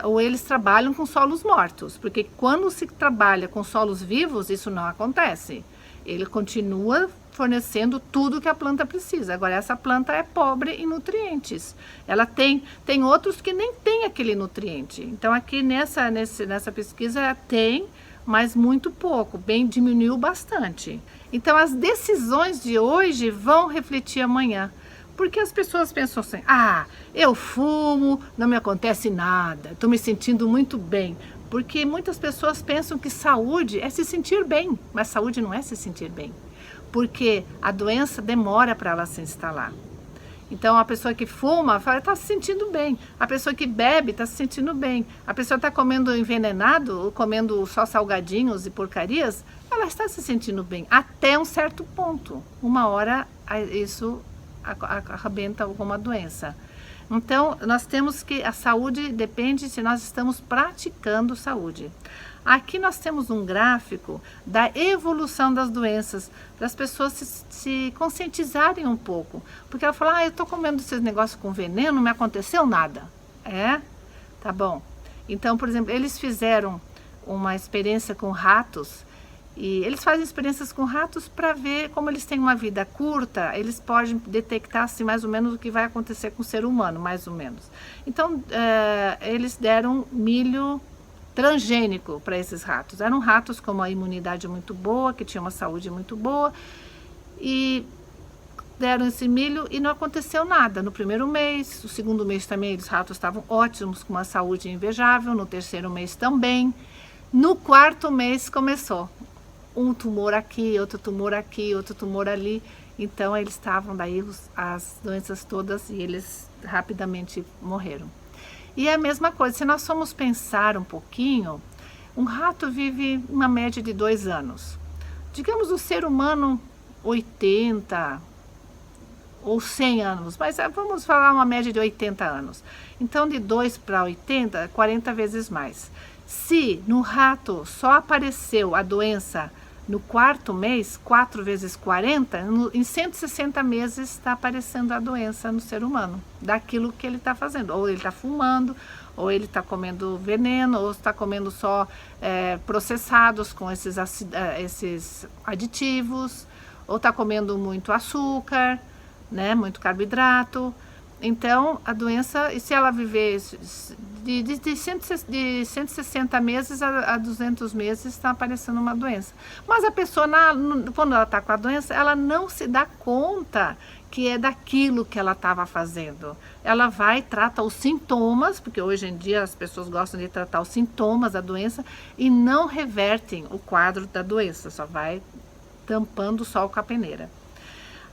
ou eles trabalham com solos mortos, porque quando se trabalha com solos vivos, isso não acontece. Ele continua fornecendo tudo que a planta precisa. Agora, essa planta é pobre em nutrientes. Ela tem outros que nem tem aquele nutriente. Então, aqui nessa pesquisa tem mas muito pouco, diminuiu bastante. Então as decisões de hoje vão refletir amanhã. Porque as pessoas pensam assim, eu fumo, não me acontece nada, estou me sentindo muito bem. Porque muitas pessoas pensam que saúde é se sentir bem, mas saúde não é se sentir bem. Porque a doença demora para ela se instalar. Então a pessoa que fuma está se sentindo bem, a pessoa que bebe está se sentindo bem, a pessoa está comendo envenenado ou comendo só salgadinhos e porcarias, ela está se sentindo bem, até um certo ponto. Uma hora isso arrebenta alguma doença. Então, nós temos que, a saúde depende se nós estamos praticando saúde. Aqui nós temos um gráfico da evolução das doenças, para as pessoas se conscientizarem um pouco. Porque ela fala, eu estou comendo esses negócios com veneno, não me aconteceu nada. Tá bom. Então, por exemplo, eles fizeram uma experiência com ratos, e eles fazem experiências com ratos para ver como eles têm uma vida curta, eles podem detectar assim, mais ou menos o que vai acontecer com o ser humano, mais ou menos. Então, eles deram milho transgênico para esses ratos. Eram ratos com uma imunidade muito boa, que tinham uma saúde muito boa, e deram esse milho e não aconteceu nada. No primeiro mês, no segundo mês também, os ratos estavam ótimos, com uma saúde invejável, no terceiro mês também. No quarto mês começou um tumor aqui, outro tumor aqui, outro tumor ali. Então eles estavam daí as doenças todas e eles rapidamente morreram. E é a mesma coisa, se nós formos pensar um pouquinho, um rato vive uma média de 2 anos. Digamos o ser humano 80 ou 100 anos, mas vamos falar uma média de 80 anos. Então de 2 para 80, 40 vezes mais. Se no rato só apareceu a doença no quarto mês, 4 vezes 40, em 160 meses está aparecendo a doença no ser humano, daquilo que ele está fazendo. Ou ele está fumando, ou ele está comendo veneno, ou está comendo só processados com esses aditivos, ou está comendo muito açúcar, né, muito carboidrato. Então, a doença, e se ela viver de 160 meses a 200 meses, está aparecendo uma doença. Mas a pessoa, quando ela está com a doença, ela não se dá conta que é daquilo que ela estava fazendo. Ela vai, trata os sintomas, porque hoje em dia as pessoas gostam de tratar os sintomas da doença, e não revertem o quadro da doença, só vai tampando o sol com a peneira.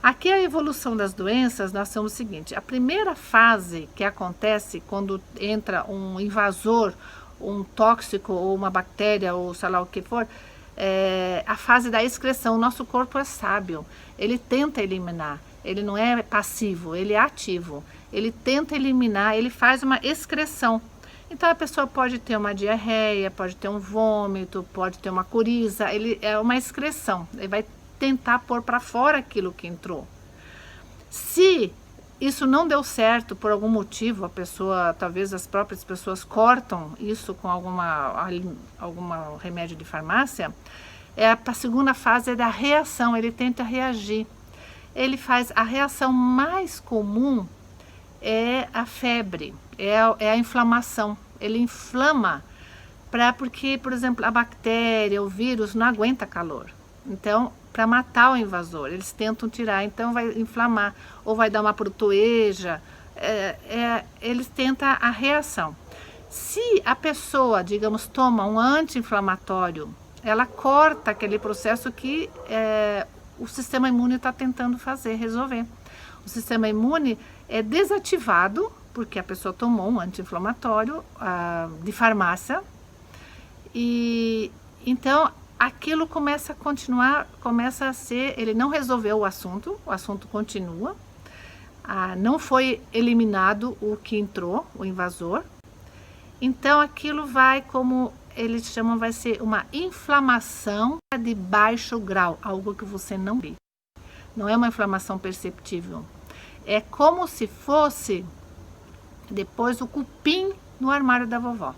Aqui a evolução das doenças, nós temos o seguinte, a primeira fase que acontece quando entra um invasor, um tóxico ou uma bactéria ou sei lá o que for, é a fase da excreção. O nosso corpo é sábio, ele tenta eliminar, ele não é passivo, ele é ativo, ele tenta eliminar, ele faz uma excreção. Então a pessoa pode ter uma diarreia, pode ter um vômito, pode ter uma coriza, ele é uma excreção, ele vai tentar pôr para fora aquilo que entrou. Se isso não deu certo por algum motivo, a pessoa, talvez as próprias pessoas cortam isso com algum remédio de farmácia, a segunda fase é da reação, ele tenta reagir. Ele faz, a reação mais comum é a febre, é a inflamação. Ele inflama porque, por exemplo, a bactéria, o vírus não aguenta calor. Então, para matar o invasor, eles tentam tirar, então vai inflamar, ou vai dar uma protoeja, eles tentam a reação. Se a pessoa, digamos, toma um anti-inflamatório, ela corta aquele processo que o sistema imune está tentando resolver. O sistema imune é desativado, porque a pessoa tomou um anti-inflamatório de farmácia, e então aquilo começa a continuar, começa a ser, ele não resolveu o assunto continua, não foi eliminado o que entrou, o invasor, então aquilo vai, como eles chamam, vai ser uma inflamação de baixo grau, algo que você não vê, não é uma inflamação perceptível, é como se fosse depois o cupim no armário da vovó,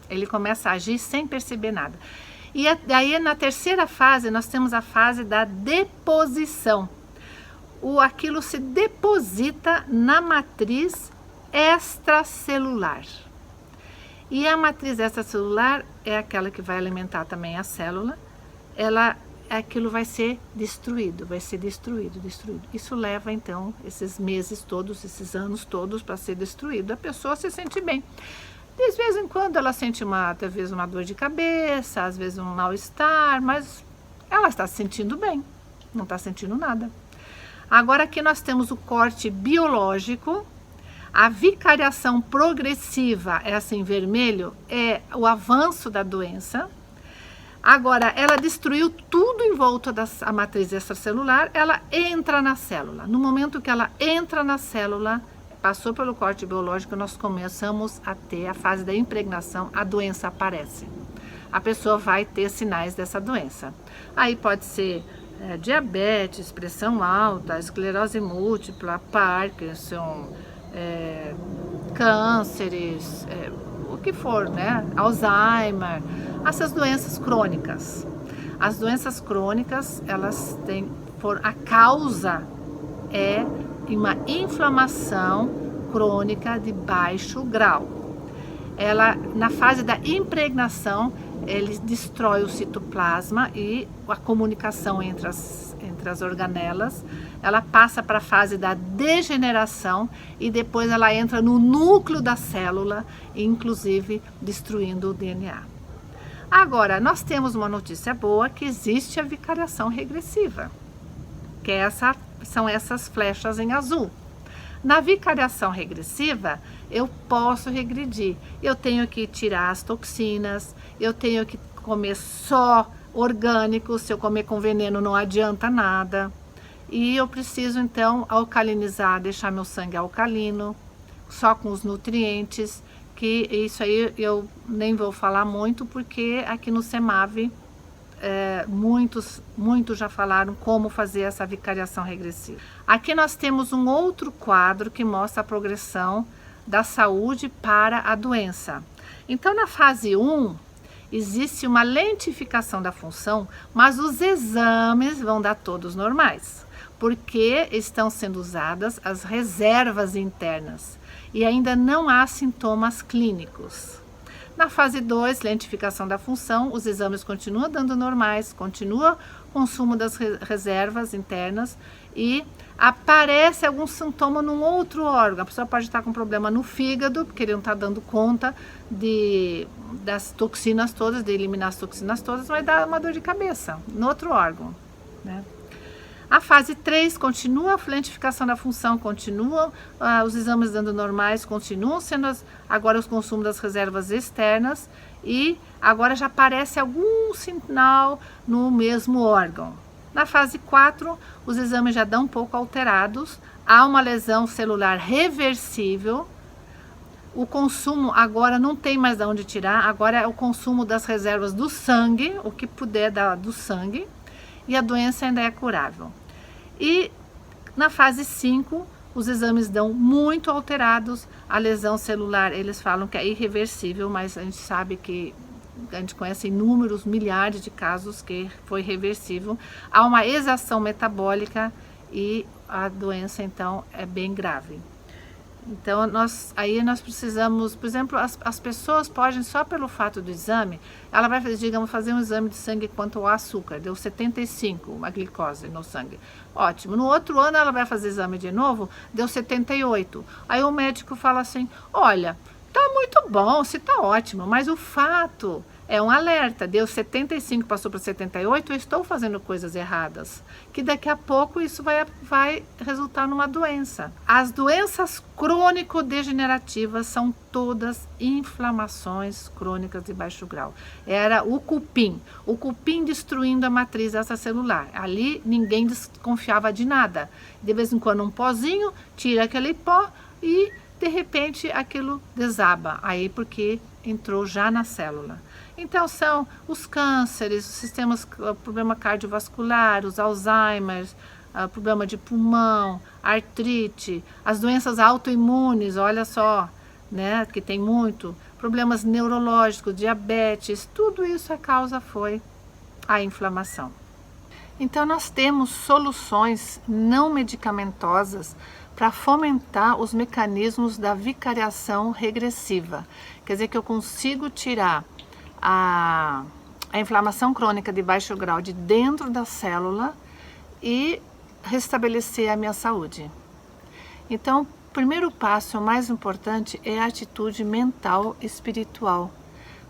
ele começa a agir sem perceber nada. E aí na terceira fase nós temos a fase da deposição. Aquilo se deposita na matriz extracelular. E a matriz extracelular é aquela que vai alimentar também a célula, aquilo vai ser destruído. Isso leva então esses meses todos, esses anos todos para ser destruído. A pessoa se sente bem. De vez em quando ela sente talvez uma dor de cabeça, às vezes um mal-estar, mas ela está se sentindo bem, não está sentindo nada. Agora aqui nós temos o corte biológico. A vicariação progressiva, essa em vermelho, é o avanço da doença. Agora, ela destruiu tudo em volta da matriz extracelular, ela entra na célula. No momento que ela entra na célula, passou pelo corte biológico, nós começamos a ter a fase da impregnação, a doença aparece. A pessoa vai ter sinais dessa doença. Aí pode ser diabetes, pressão alta, esclerose múltipla, Parkinson, cânceres, o que for, né? Alzheimer, essas doenças crônicas. As doenças crônicas, elas têm, a causa é uma inflamação crônica de baixo grau. Ela, na fase da impregnação, ele destrói o citoplasma e a comunicação entre as organelas. Ela passa para a fase da degeneração e depois ela entra no núcleo da célula, inclusive destruindo o DNA. Agora, nós temos uma notícia boa, que existe a vicariação regressiva, que são essas flechas em azul. Na vicariação regressiva, eu posso regredir. Eu tenho que tirar as toxinas, eu tenho que comer só orgânico, se eu comer com veneno não adianta nada. E eu preciso então alcalinizar, deixar meu sangue alcalino, só com os nutrientes, que isso aí eu nem vou falar muito, porque aqui no CEMAV muitos já falaram como fazer essa vicariação regressiva. Aqui nós temos um outro quadro que mostra a progressão da saúde para a doença. Então, na fase 1, existe uma lentificação da função, mas os exames vão dar todos normais, porque estão sendo usadas as reservas internas e ainda não há sintomas clínicos. Na fase 2, lentificação da função, os exames continuam dando normais, continua o consumo das reservas internas e aparece algum sintoma num outro órgão. A pessoa pode estar com problema no fígado, porque ele não está dando conta das toxinas todas, de eliminar as toxinas todas, vai dar uma dor de cabeça no outro órgão, né? A fase 3 continua a lentificação da função, continuam os exames dando normais, continuam sendo agora os consumos das reservas externas e agora já aparece algum sinal no mesmo órgão. Na fase 4, os exames já dão um pouco alterados, há uma lesão celular reversível, o consumo agora não tem mais de onde tirar, agora é o consumo das reservas do sangue, o que puder dar do sangue, e a doença ainda é curável. E na fase 5, os exames dão muito alterados, a lesão celular, eles falam que é irreversível, mas a gente sabe que, a gente conhece inúmeros, milhares de casos que foi reversível. Há uma exação metabólica e a doença, então, é bem grave. Então, nós precisamos, por exemplo, as pessoas podem, só pelo fato do exame, ela vai, digamos, fazer um exame de sangue quanto ao açúcar, deu 75, a glicose no sangue. Ótimo. No outro ano ela vai fazer exame de novo, deu 78. Aí o médico fala assim, olha, tá muito bom, se tá ótimo, mas o fato é um alerta, deu 75, passou para 78, eu estou fazendo coisas erradas, que daqui a pouco isso vai resultar numa doença. As doenças crônico-degenerativas são todas inflamações crônicas de baixo grau. Era o cupim destruindo a matriz extracelular. Ali ninguém desconfiava de nada. De vez em quando um pozinho, tira aquele pó e de repente aquilo desaba, aí porque entrou já na célula. Então são os cânceres, os sistemas, o problema cardiovascular, os Alzheimer, problema de pulmão, artrite, as doenças autoimunes, olha só, né, que tem muito, problemas neurológicos, diabetes, tudo isso a causa foi a inflamação. Então nós temos soluções não medicamentosas para fomentar os mecanismos da vicariação regressiva. Quer dizer que eu consigo tirar a inflamação crônica de baixo grau de dentro da célula e restabelecer a minha saúde. Então, o primeiro passo, o mais importante, é a atitude mental e espiritual.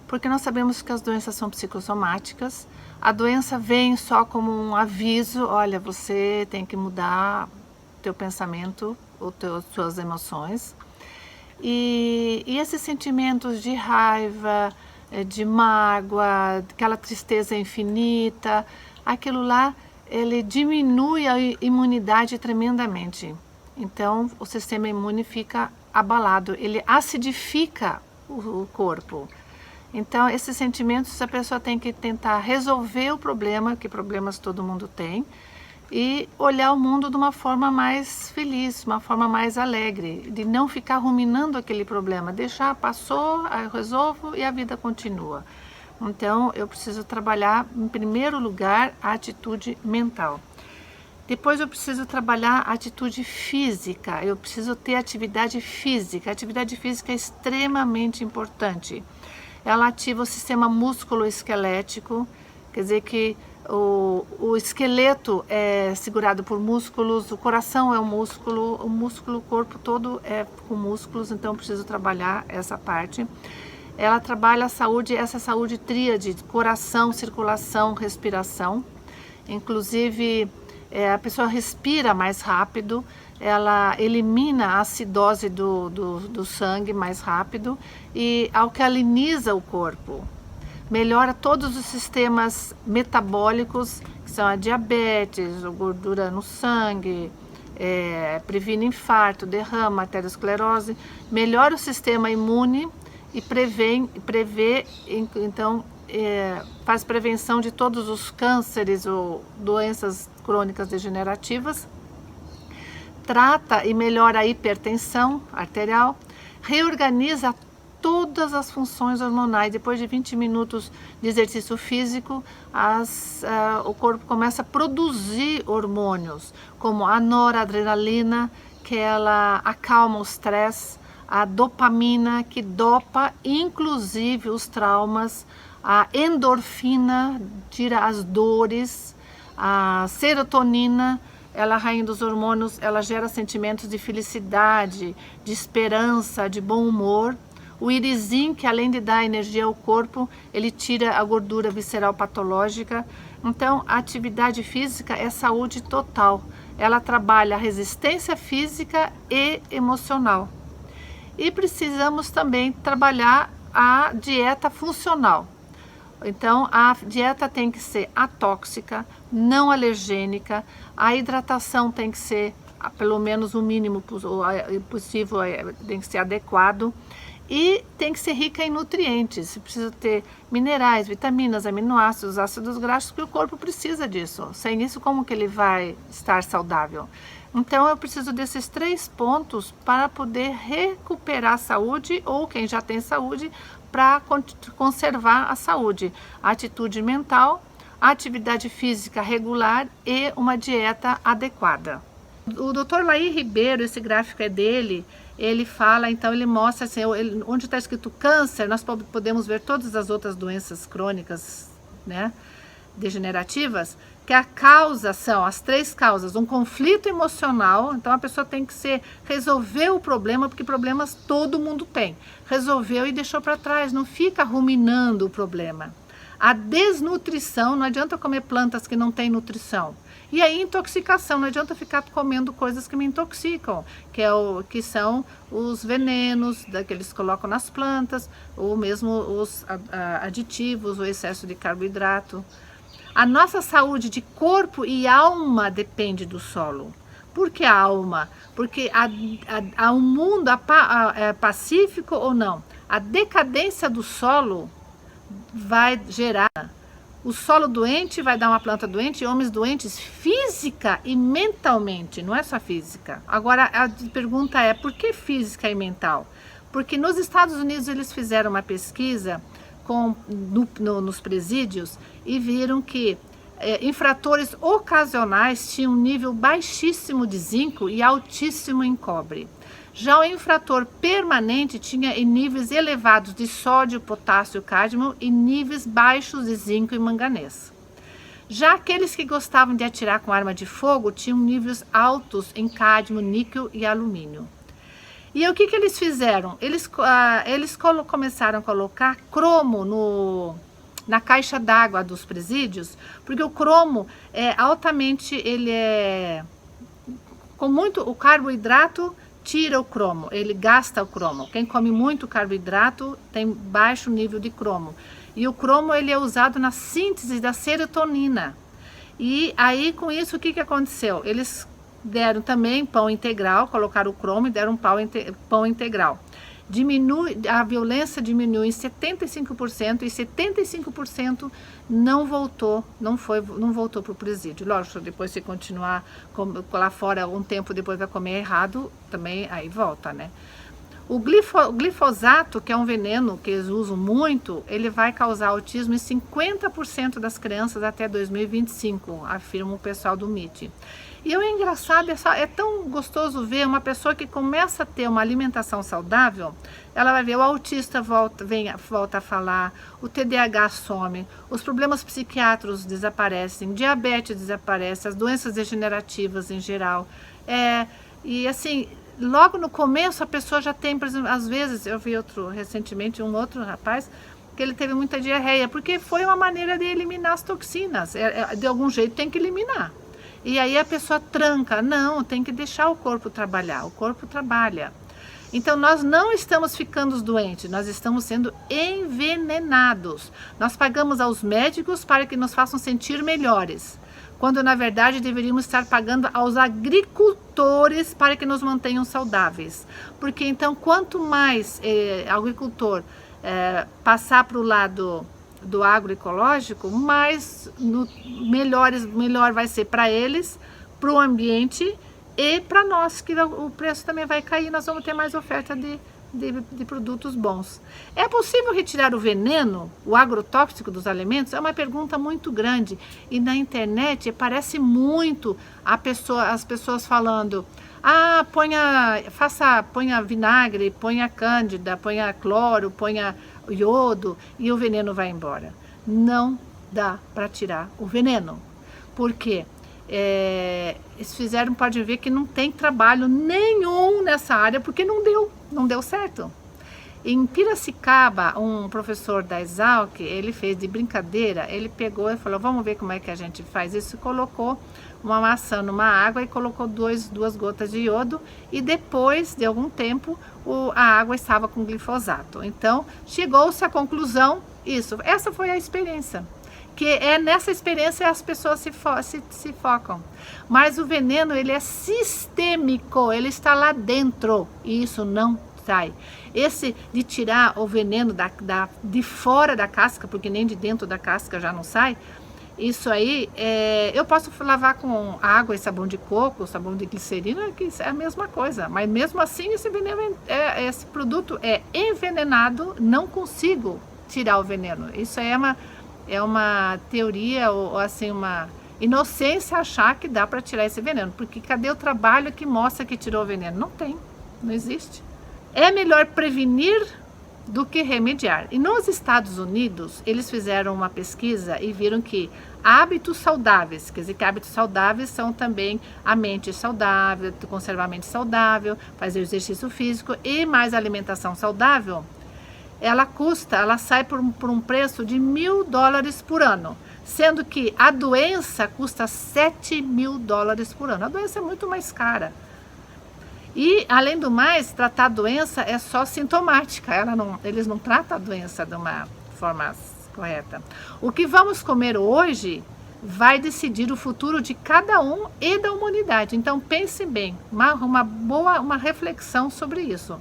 Porque nós sabemos que as doenças são psicossomáticas, a doença vem só como um aviso, olha, você tem que mudar teu pensamento, suas emoções. E esses sentimentos de raiva, de mágoa, aquela tristeza infinita, aquilo lá, ele diminui a imunidade tremendamente. Então, o sistema imune fica abalado, ele acidifica o corpo. Então, esses sentimentos, a pessoa tem que tentar resolver o problema, que problemas todo mundo tem, e olhar o mundo de uma forma mais feliz, uma forma mais alegre, de não ficar ruminando aquele problema, deixar, passou, eu resolvo e a vida continua. Então, eu preciso trabalhar, em primeiro lugar, a atitude mental. Depois eu preciso trabalhar a atitude física, eu preciso ter atividade física. A atividade física é extremamente importante. Ela ativa o sistema músculo-esquelético, quer dizer que o esqueleto é segurado por músculos, o coração é um músculo, o corpo todo é com músculos, então eu preciso trabalhar essa parte. Ela trabalha a saúde, essa saúde tríade, coração, circulação, respiração. Inclusive, a pessoa respira mais rápido, ela elimina a acidose do sangue mais rápido e alcaliniza o corpo. Melhora todos os sistemas metabólicos, que são a diabetes, a gordura no sangue, previne infarto, derrama, arteriosclerose, melhora o sistema imune e então, faz prevenção de todos os cânceres ou doenças crônicas degenerativas, trata e melhora a hipertensão arterial, reorganiza todas as funções hormonais. Depois de 20 minutos de exercício físico, o corpo começa a produzir hormônios, como a noradrenalina, que ela acalma o estresse, a dopamina, que dopa inclusive os traumas, a endorfina, tira as dores, a serotonina, ela, rainha dos hormônios, ela gera sentimentos de felicidade, de esperança, de bom humor. O irisim, que além de dar energia ao corpo, ele tira a gordura visceral patológica. Então, a atividade física é saúde total. Ela trabalha a resistência física e emocional. E precisamos também trabalhar a dieta funcional. Então, a dieta tem que ser atóxica, não alergênica, a hidratação tem que ser, pelo menos o mínimo possível, tem que ser adequado. E tem que ser rica em nutrientes, precisa ter minerais, vitaminas, aminoácidos, ácidos graxos, porque o corpo precisa disso. Sem isso, como que ele vai estar saudável? Então, eu preciso desses 3 pontos para poder recuperar a saúde, ou quem já tem saúde, para conservar a saúde. A atitude mental, a atividade física regular e uma dieta adequada. O Dr. Laí Ribeiro, esse gráfico é dele, ele fala, então ele mostra assim, onde está escrito câncer, nós podemos ver todas as outras doenças crônicas, né, degenerativas, que a causa são, as 3 causas, um conflito emocional. Então a pessoa tem que resolver o problema, porque problemas todo mundo tem. Resolveu e deixou para trás, não fica ruminando o problema. A desnutrição, não adianta comer plantas que não têm nutrição. E a intoxicação, não adianta ficar comendo coisas que me intoxicam, que são os venenos que eles colocam nas plantas, ou mesmo os aditivos, o excesso de carboidrato. A nossa saúde de corpo e alma depende do solo. Por que a alma? Porque o mundo é pacífico ou não? A decadência do solo vai gerar. O solo doente vai dar uma planta doente e homens doentes física e mentalmente, não é só física. Agora a pergunta é, por que física e mental? Porque nos Estados Unidos eles fizeram uma pesquisa nos presídios e viram que infratores ocasionais tinham um nível baixíssimo de zinco e altíssimo em cobre. Já o infrator permanente tinha em níveis elevados de sódio, potássio, cádmio e níveis baixos de zinco e manganês. Já aqueles que gostavam de atirar com arma de fogo tinham níveis altos em cádmio, níquel e alumínio. E o que eles fizeram? Eles começaram a colocar cromo na caixa d'água dos presídios, porque o cromo é altamente, com muito, o carboidrato tira o cromo, ele gasta o cromo. Quem come muito carboidrato tem baixo nível de cromo. E o cromo ele é usado na síntese da serotonina. E aí com isso o que aconteceu? Eles deram também pão integral, colocaram o cromo e deram pão integral. A violência diminuiu em 75% e 75% não voltou para o presídio. Lógico, depois se continuar lá fora um tempo depois vai comer errado, também aí volta, né? O glifosato, que é um veneno que eles usam muito, ele vai causar autismo em 50% das crianças até 2025, afirma o pessoal do MIT. E o engraçado é tão gostoso ver uma pessoa que começa a ter uma alimentação saudável, ela vai ver o autista volta a falar, o TDAH some, os problemas psiquiátricos desaparecem, diabetes desaparece, as doenças degenerativas em geral. E assim, logo no começo a pessoa já tem, por exemplo, às vezes, eu vi recentemente um outro rapaz, que ele teve muita diarreia, porque foi uma maneira de eliminar as toxinas, de algum jeito tem que eliminar. E aí a pessoa tranca, não, tem que deixar o corpo trabalhar, o corpo trabalha. Então nós não estamos ficando doentes, nós estamos sendo envenenados. Nós pagamos aos médicos para que nos façam sentir melhores, quando na verdade deveríamos estar pagando aos agricultores para que nos mantenham saudáveis. Porque então quanto mais agricultor passar para o lado do agroecológico, mais melhor vai ser para eles, para o ambiente e para nós, que o preço também vai cair, nós vamos ter mais oferta de produtos bons. É possível retirar o veneno, o agrotóxico dos alimentos? É uma pergunta muito grande e na internet parece muito as pessoas falando: ponha vinagre, ponha cândida, ponha cloro, ponha iodo e o veneno vai embora. Não dá para tirar o veneno. Por quê? Eles pode ver que não tem trabalho nenhum nessa área, porque não deu certo. Em Piracicaba, um professor da Exalc, ele fez de brincadeira, ele pegou e falou: vamos ver como é que a gente faz isso, colocou uma maçã numa água e colocou duas gotas de iodo e depois de algum tempo a água estava com glifosato. Então chegou-se à conclusão, essa foi a experiência, que nessa experiência as pessoas se focam. Mas o veneno ele é sistêmico, ele está lá dentro e isso não sai. Esse de tirar o veneno de fora da casca, porque nem de dentro da casca já não sai, isso aí, eu posso lavar com água e sabão de coco, sabão de glicerina, que é a mesma coisa. Mas mesmo assim, esse produto é envenenado, não consigo tirar o veneno. Isso aí é uma teoria, ou assim, uma inocência achar que dá para tirar esse veneno. Porque cadê o trabalho que mostra que tirou o veneno? Não tem, não existe. É melhor prevenir do que remediar. E nos Estados Unidos, eles fizeram uma pesquisa e viram que hábitos saudáveis, quer dizer que hábitos saudáveis são também a mente saudável, conservar a mente saudável, fazer exercício físico e mais alimentação saudável, ela sai por um preço de $1.000 por ano, sendo que a doença custa $7.000 por ano. A doença é muito mais cara. E, além do mais, tratar a doença é só sintomática, eles não tratam a doença de uma forma correta. O que vamos comer hoje vai decidir o futuro de cada um e da humanidade. Então, pense bem, uma reflexão sobre isso.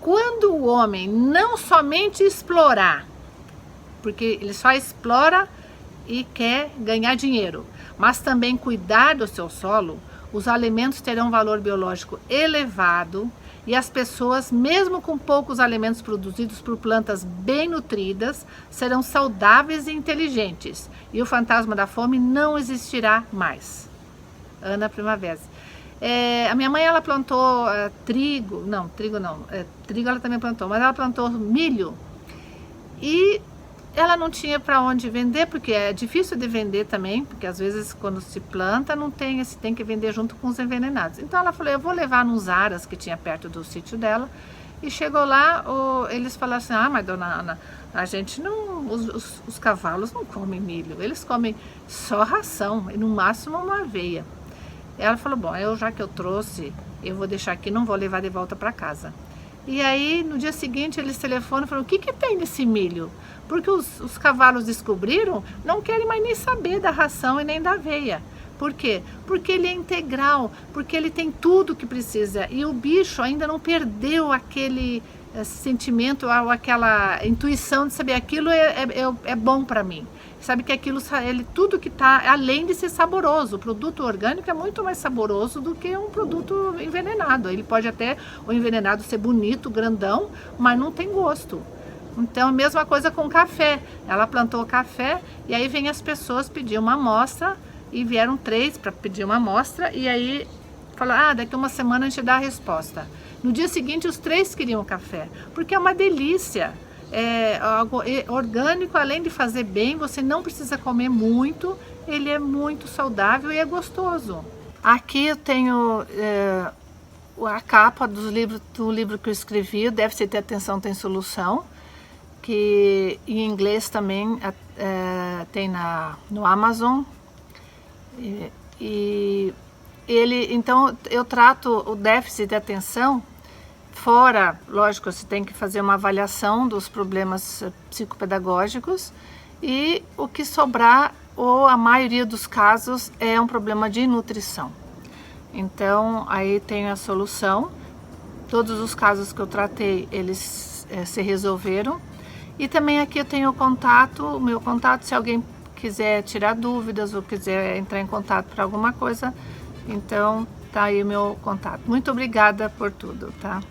Quando o homem não somente explorar, porque ele só explora e quer ganhar dinheiro, mas também cuidar do seu solo, os alimentos terão um valor biológico elevado e as pessoas, mesmo com poucos alimentos produzidos por plantas bem nutridas, serão saudáveis e inteligentes. E o fantasma da fome não existirá mais. Ana Primavera. A minha mãe, ela plantou trigo ela também plantou, mas ela plantou milho e ela não tinha para onde vender, porque é difícil de vender também, porque às vezes quando se planta não tem, se tem que vender junto com os envenenados. Então ela falou, eu vou levar nos aras que tinha perto do sítio dela. E chegou lá, eles falaram assim, mas dona Ana, a gente não, os cavalos não comem milho, eles comem só ração, e no máximo uma aveia. Ela falou, bom, já que eu trouxe, eu vou deixar aqui, não vou levar de volta para casa. E aí, no dia seguinte, eles telefonam e falam, o que tem nesse milho? Porque os cavalos descobriram, não querem mais nem saber da ração e nem da aveia. Por quê? Porque ele é integral, porque ele tem tudo que precisa. E o bicho ainda não perdeu aquele sentimento, ou aquela intuição de saber aquilo é bom para mim. Sabe que aquilo, tudo que está, além de ser saboroso, o produto orgânico é muito mais saboroso do que um produto envenenado. Ele pode até, o envenenado, ser bonito, grandão, mas não tem gosto. Então, a mesma coisa com café. Ela plantou café e aí vem as pessoas pedir uma amostra, e vieram 3 para pedir uma amostra, e aí falaram, daqui uma semana a gente dá a resposta. No dia seguinte, os 3 queriam café, porque é uma delícia. Algo orgânico, além de fazer bem, você não precisa comer muito, ele é muito saudável e é gostoso. Aqui eu tenho a capa do livro que eu escrevi, Deve-se Ter Atenção, Tem Solução, que em inglês também tem no Amazon. Então eu trato o déficit de atenção fora, lógico, você tem que fazer uma avaliação dos problemas psicopedagógicos, e o que sobrar, ou a maioria dos casos, é um problema de nutrição. Então aí tem a solução. Todos os casos que eu tratei, eles se resolveram. E também aqui eu tenho o meu contato, se alguém quiser tirar dúvidas ou quiser entrar em contato para alguma coisa, então tá aí o meu contato. Muito obrigada por tudo, tá?